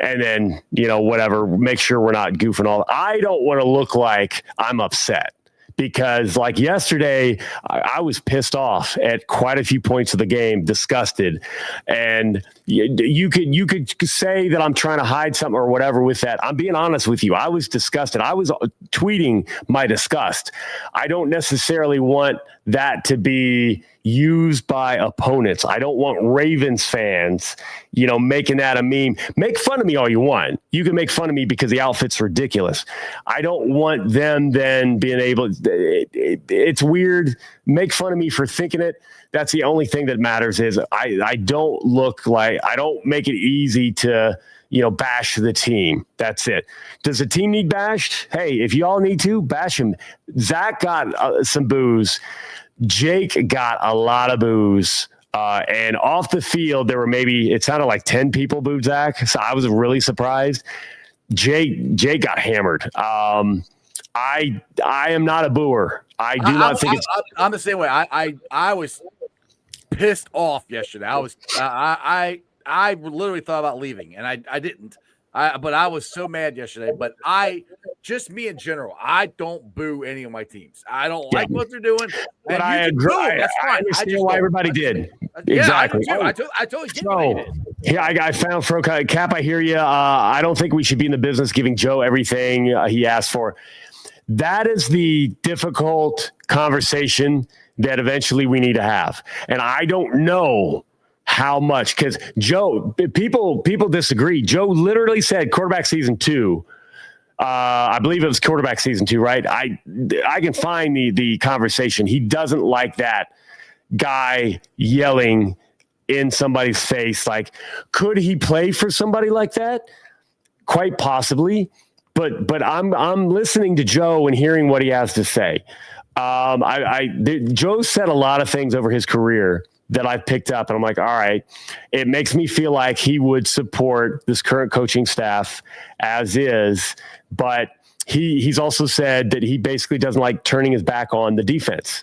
Speaker 4: then whatever, make sure we're not goofing all. I don't want to look like I'm upset. Because like yesterday, I was pissed off at quite a few points of the game, disgusted. And you could say that I'm trying to hide something or whatever with that. I'm being honest with you. I was disgusted. I was tweeting my disgust. I don't necessarily want that to be used by opponents. I don't want Ravens fans, making that a meme. Make fun of me all you want. You can make fun of me because the outfit's ridiculous. I don't want them then being able, it's weird. Make fun of me for thinking it. That's the only thing that matters is I don't look like, I don't make it easy to, bash the team. That's it. Does the team need bashed? Hey, if you all need to, bash him. Zach got some boos. Jake got a lot of boos. And off the field, there were it sounded like 10 people booed Zach. So I was really surprised. Jake got hammered. I am not a booer. I do not think
Speaker 1: I'm the same way. I was pissed off yesterday. I literally thought about leaving, and I didn't. But I was so mad yesterday. But me in general, I don't boo any of my teams. I don't like what they're doing.
Speaker 4: But I agree. That's fine. I understand why everybody did.
Speaker 1: Exactly. Yeah, I totally get it.
Speaker 4: Yeah, I found Froca. Cap, I hear you. I don't think we should be in the business giving Joe everything he asked for. That is the difficult conversation that eventually we need to have. And I don't know how much, because Joe, people disagree. Joe literally said quarterback season 2. I believe it was quarterback season 2, right? I can find the conversation. He doesn't like that guy yelling in somebody's face. Like, could he play for somebody like that? Quite possibly. But I'm listening to Joe and hearing what he has to say. Joe said a lot of things over his career that I've picked up, and I'm like, all right, it makes me feel like he would support this current coaching staff as is, but he's also said that he basically doesn't like turning his back on the defense.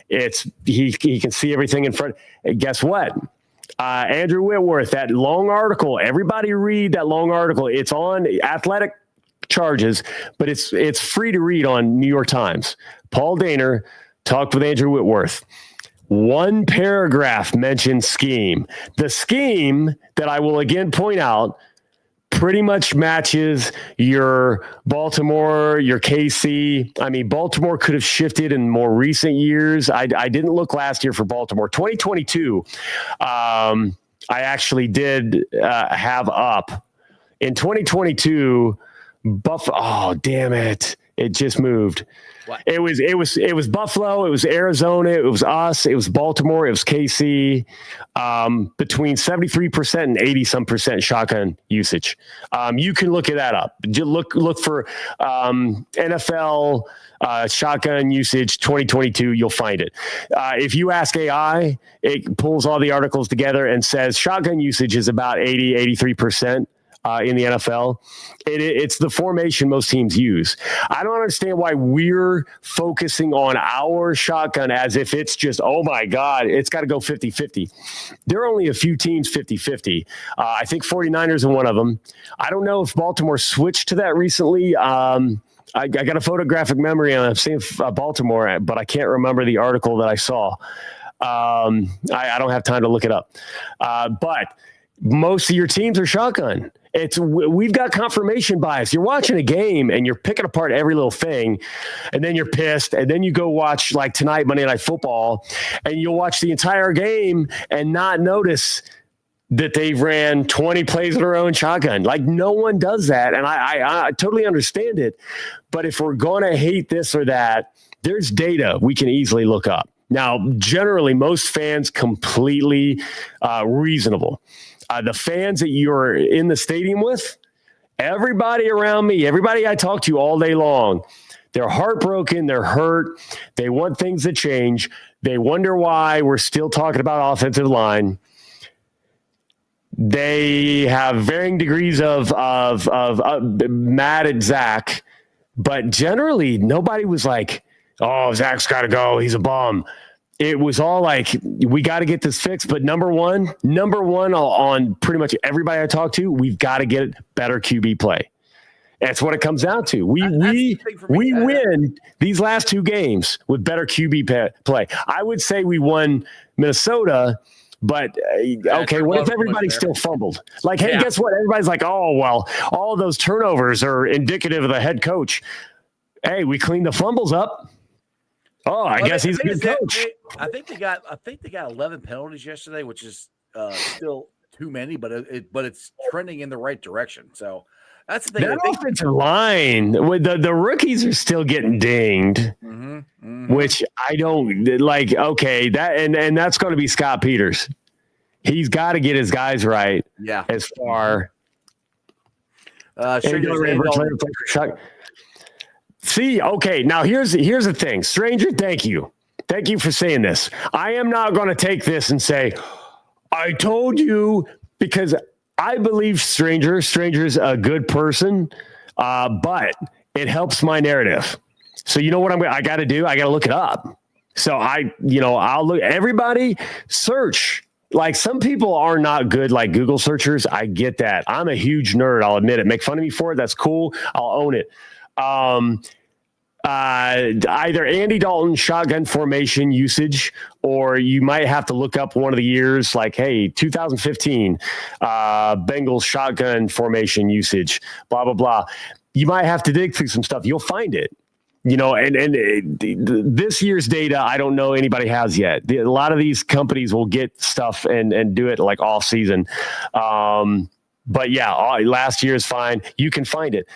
Speaker 4: He can see everything in front. And guess what? Andrew Whitworth, that long article, everybody read that long article. It's on Athletic Charges, but it's free to read on New York Times. Paul Dehner talked with Andrew Whitworth. One paragraph mentions scheme. The scheme that I will again point out pretty much matches your Baltimore, your KC. I mean, Baltimore could have shifted in more recent years. I didn't look last year for Baltimore. 2022, I actually did have up. In 2022, oh, damn it. It just moved. What? It was Buffalo, it was Arizona, it was us, it was Baltimore, it was KC, between 73% and 80% shotgun usage. You can look at that up. Look for NFL shotgun usage 2022. You'll find it. If you ask AI, it pulls all the articles together and says shotgun usage is about 83%. In the NFL. It's the formation most teams use. I don't understand why we're focusing on our shotgun as if it's just, oh my God, it's got to go 50-50. There are only a few teams 50-50. I think 49ers are one of them. I don't know if Baltimore switched to that recently. I got a photographic memory and I've seen Baltimore, but I can't remember the article that I saw. I don't have time to look it up. But most of your teams are shotgun. We've got confirmation bias. You're watching a game and you're picking apart every little thing, and then you're pissed, and then you go watch like tonight, Monday Night Football, and you'll watch the entire game and not notice that they've ran 20 plays in a row in shotgun. Like, no one does that, and I totally understand it. But if we're going to hate this or that, there's data we can easily look up. Now, generally, most fans completely reasonable. The fans that you're in the stadium with, everybody around me, everybody I talk to all day long, they're heartbroken, they're hurt, they want things to change, they wonder why we're still talking about offensive line. They have varying degrees of mad at Zach, but generally nobody was like, "Oh, Zach's got to go, he's a bum." It was all like, we got to get this fixed. But number one on pretty much everybody I talk to, we've got to get better QB play. That's what it comes down to. We win these last two games with better QB play. I would say we won Minnesota, but okay, what if everybody still fumbled? Like, hey, guess what? Everybody's like, oh, well, all those turnovers are indicative of the head coach. Hey, we cleaned the fumbles up. Oh, I guess he's a good coach.
Speaker 1: I think they got 11 penalties yesterday, which is still too many, but it's trending in the right direction. So that's the thing.
Speaker 4: That offensive line, with the rookies are still getting dinged, which I don't like. Okay, that and that's going to be Scott Peters. He's got to get his guys right. Yeah, as far. See, okay, now here's the thing. Stranger, thank you. Thank you for saying this. I am not going to take this and say, I told you, because I believe Stranger's a good person, but it helps my narrative. So you know what I got to do? I got to look it up. So I'll look, everybody search. Like, some people are not good like Google searchers. I get that. I'm a huge nerd. I'll admit it. Make fun of me for it. That's cool. I'll own it. Either Andy Dalton shotgun formation usage, or you might have to look up one of the years, like, hey, 2015 Bengals shotgun formation usage, blah, blah, blah. You might have to dig through some stuff. You'll find it. This year's data, I don't know anybody has yet. A lot of these companies will get stuff and do it like off season. But yeah, last year is fine. You can find it.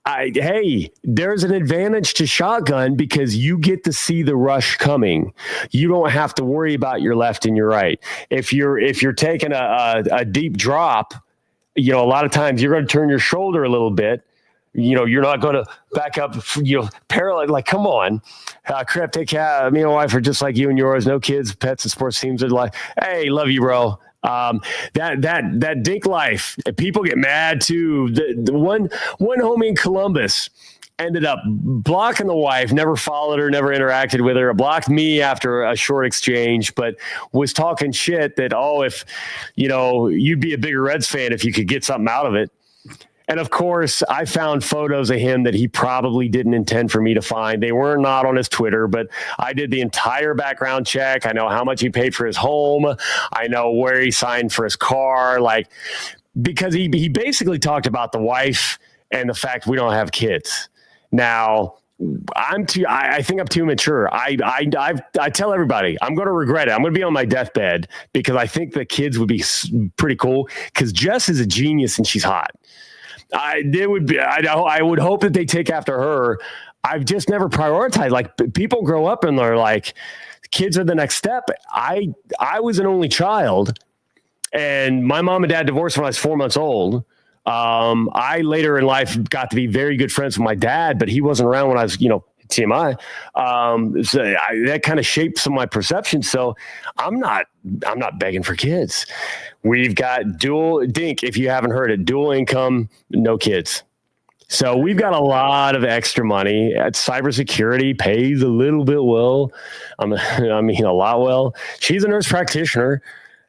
Speaker 4: Hey, there's an advantage to shotgun because you get to see the rush coming. You don't have to worry about your left and your right. If you're taking a deep drop, a lot of times you're going to turn your shoulder a little bit. You're not going to back up, parallel. Like, come on. Cryptic, me and my wife are just like you and yours. No kids, pets, and sports teams are like, hey, love you, bro. That dink life, people get mad too. The one homie in Columbus ended up blocking the wife, never followed her, never interacted with her, blocked me after a short exchange, but was talking shit that, if you'd be a bigger Reds fan if you could get something out of it. And of course, I found photos of him that he probably didn't intend for me to find. They were not on his Twitter, but I did the entire background check. I know how much he paid for his home. I know where he signed for his car. Like, because he basically talked about the wife and the fact we don't have kids. Now, I think I'm too mature. I tell everybody I'm going to regret it. I'm going to be on my deathbed because I think the kids would be pretty cool, because Jess is a genius and she's hot. I would hope that they take after her. I've just never prioritized. Like, people grow up and they're like, kids are the next step. I was an only child, and my mom and dad divorced when I was 4 months old. I later in life got to be very good friends with my dad, but he wasn't around when I was, TMI. So that kind of shaped some of my perception. So I'm not begging for kids. We've got dual dink. If you haven't heard it, dual income, no kids. So we've got a lot of extra money. Cybersecurity pays a little bit well. I mean, a lot well. She's a nurse practitioner.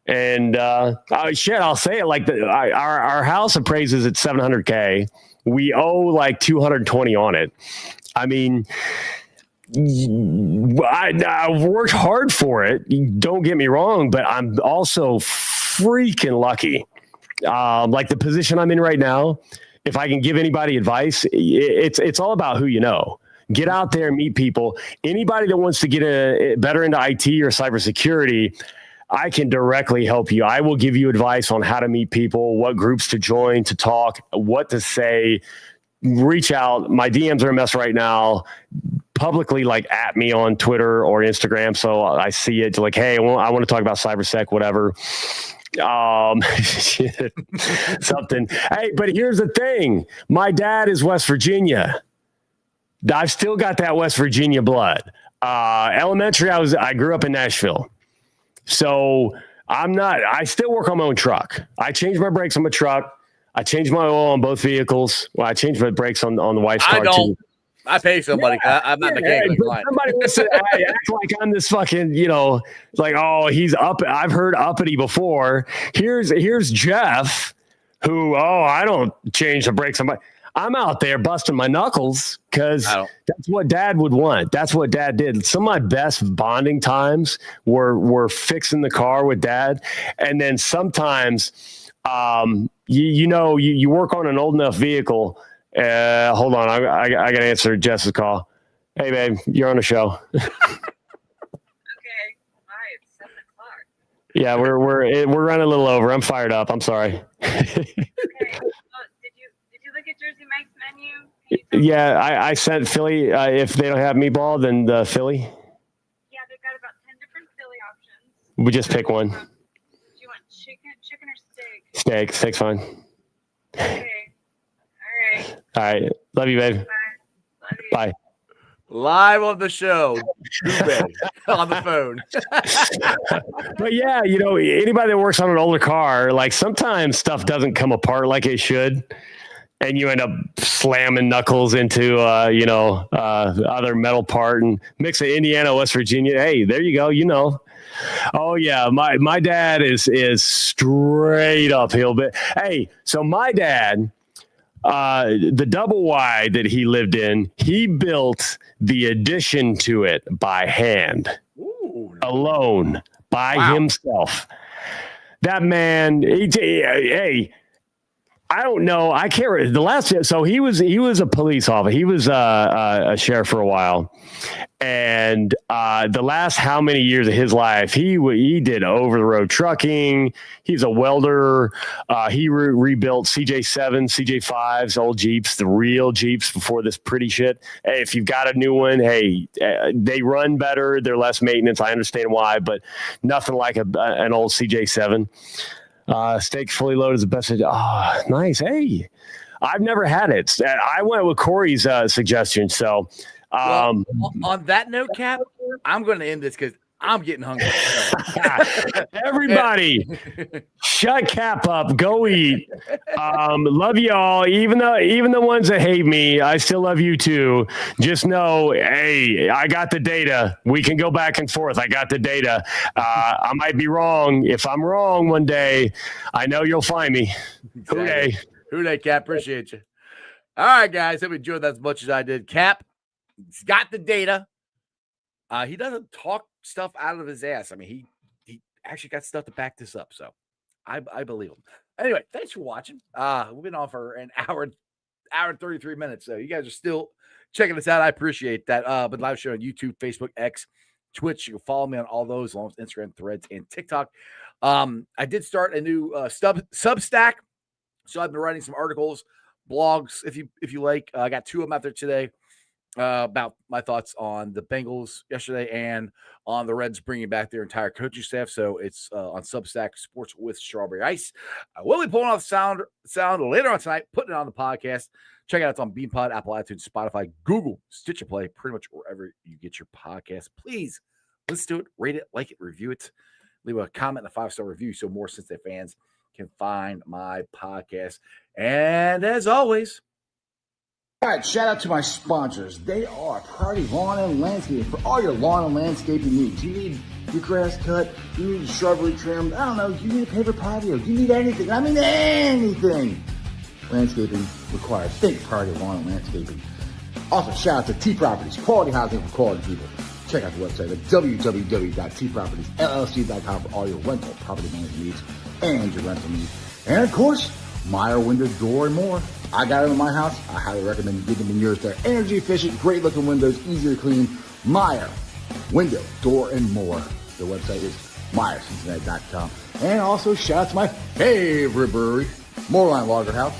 Speaker 4: And I'll say it like our house appraises at $700K. We owe like $220 on it. I mean, I've worked hard for it. Don't get me wrong, but I'm also freaking lucky. Like the position I'm in right now, if I can give anybody advice, it's all about who you know. Get out there and meet people. Anybody that wants to get better into IT or cybersecurity, I can directly help you. I will give you advice on how to meet people, what groups to join, to talk, what to say. Reach out. My DMs are a mess right now. Publicly, like, at me on Twitter or Instagram, so I see it. Like, hey, I want to talk about cybersec, whatever. Something. Hey, but here's the thing. My dad is West Virginia. I've still got that West Virginia blood. Elementary, I grew up in Nashville. So I still work on my own truck. I changed my brakes on my truck. I changed my oil on both vehicles. Well, I changed my brakes on the wife's car too.
Speaker 1: I pay somebody. Yeah, I'm not mechanically inclined.
Speaker 4: Somebody wants to act like I'm this fucking, like, oh, he's up. I've heard uppity before. Here's Jeff, who, I don't change the brakes on my. I'm out there busting my knuckles because that's what Dad would want. That's what Dad did. Some of my best bonding times were fixing the car with Dad, and then sometimes, you work on an old enough vehicle. Hold on, I got to answer Jess's call. Hey, babe, you're on the show.
Speaker 6: Okay, hi, it's 7 o'clock.
Speaker 4: Yeah, we're running a little over. I'm fired up. I'm sorry.
Speaker 6: Okay. Did you look at Jersey Mike's menu?
Speaker 4: Yeah, I sent Philly. If they don't have meatball, then the Philly.
Speaker 6: Yeah, they've got about 10 different Philly options.
Speaker 4: We just pick one.
Speaker 6: Do you want chicken or steak?
Speaker 4: Steak's fine.
Speaker 6: Okay.
Speaker 4: All right. Love you, babe.
Speaker 6: Bye. Love you.
Speaker 4: Bye.
Speaker 1: Live on the show, on the phone.
Speaker 4: But yeah, anybody that works on an older car, like sometimes stuff doesn't come apart like it should, and you end up slamming knuckles into other metal part and mix of Indiana, West Virginia. Hey, there you go. Oh yeah, my dad is straight uphill. But hey, so my dad. The double wide that he lived in, he built the addition to it by hand, alone, by himself. That man, hey, I don't know. I can't remember. So he was a police officer. He was a sheriff for a while. And the last how many years of his life, he did over-the-road trucking. He's a welder. He rebuilt CJ7, CJ5s, old Jeeps, the real Jeeps before this pretty shit. Hey, if you've got a new one, hey, they run better. They're less maintenance. I understand why, but nothing like an old CJ7. Steak fully loaded is the best. Oh, nice. Hey, I've never had it. I went with Corey's suggestion. So,
Speaker 1: on that note, Cap, I'm going to end this because I'm getting hungry.
Speaker 4: Everybody, shut Cap up. Go eat. Love y'all. Even the ones that hate me, I still love you too. Just know, hey, I got the data. We can go back and forth. I got the data. I might be wrong. If I'm wrong one day, I know you'll find me.
Speaker 1: Exactly. Hooday, Cap. Appreciate you. All right, guys. Hope you enjoyed that as much as I did. Cap, he's got the data. He doesn't talk stuff out of his ass. I mean, he actually got stuff to back this up. So I believe him. Anyway, thanks for watching. We've been on for an hour and 33 minutes. So you guys are still checking us out. I appreciate that. But live show on YouTube, Facebook, X, Twitch. You can follow me on all those, along with Instagram, Threads, and TikTok. I did start a new Substack. So I've been writing some articles, blogs, if you like. I got 2 of them out there today. About my thoughts on the Bengals yesterday and on the Reds bringing back their entire coaching staff. So it's on Substack, Sports with Strawberry Ice. I will be pulling off sound later on tonight, putting it on the podcast. Check it out. It's on BeanPod, Apple iTunes, Spotify, Google, Stitcher Play, pretty much wherever you get your podcast. Please listen to it, rate it, like it, review it, leave a comment and a 5-star review so more Cincinnati fans can find my podcast. And as always,
Speaker 3: all right, shout out to my sponsors. They are Priority Lawn and Landscaping for all your lawn and landscaping needs. You need your grass cut, you need your shrubbery trimmed, I don't know, you need a paper patio, you need anything. I mean anything. Landscaping required. Think Priority Lawn and Landscaping. Also, shout out to T Properties, quality housing for quality people. Check out the website at www.tpropertiesllc.com for all your rental property management needs and your rental needs. And of course, Meyer Window, Door, and more. I got them in my house. I highly recommend you get them in yours. They're energy efficient, great looking windows, easy to clean. Meyer Window, Door, and more. The website is MeyerCincinnati.com. And also, shout out to my favorite brewery, Moorline Lager House.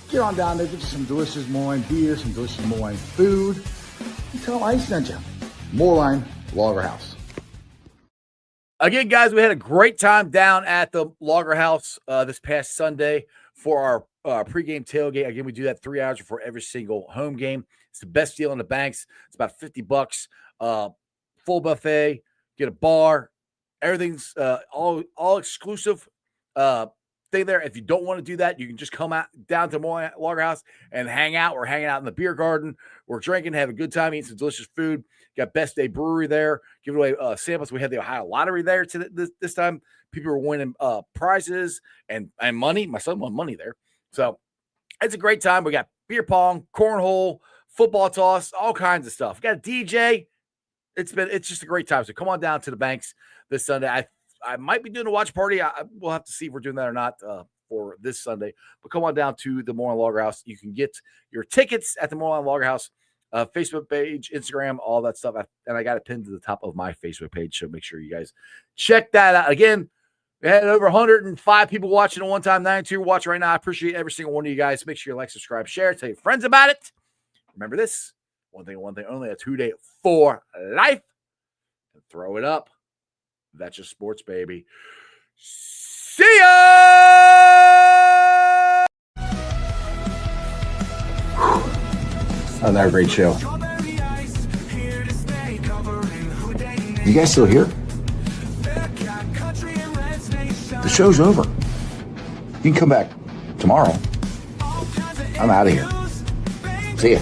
Speaker 3: Get on down there, get you some delicious Moorline beer, some delicious Moorline food. And tell them I sent you. Moorline Lager House.
Speaker 1: Again, guys, we had a great time down at the Lager House this past Sunday for our pregame tailgate. Again, we do that 3 hours before every single home game. It's the best deal in the banks. It's about $50. Full buffet, get a bar. Everything's all exclusive thing there. If you don't want to do that, you can just come out down to Moorline Lager House and hang out. We're hanging out in the beer garden. We're drinking, having a good time, eating some delicious food. Got Best Day Brewery there, giving away samples. We had the Ohio Lottery there this time. People were winning prizes and money. My son won money there. So it's a great time. We got beer pong, cornhole, football toss, all kinds of stuff. We got a DJ. It's just a great time. So come on down to the banks this Sunday. I might be doing a watch party. We'll have to see if we're doing that or not for this Sunday. But come on down to the Moorline Lager House. You can get your tickets at the Moorline Lager House Facebook page, Instagram, all that stuff. And I got it pinned to the top of my Facebook page. So make sure you guys check that out. Again, we had over 105 people watching at one time, 92 watching right now. I appreciate every single one of you guys. Make sure you like, subscribe, share, tell your friends about it. Remember this, one thing only, a 2-day for life. And throw it up. That's just sports, baby. See ya!
Speaker 3: Another great show. You guys still here? The show's over. You can come back tomorrow. I'm out of here. See ya.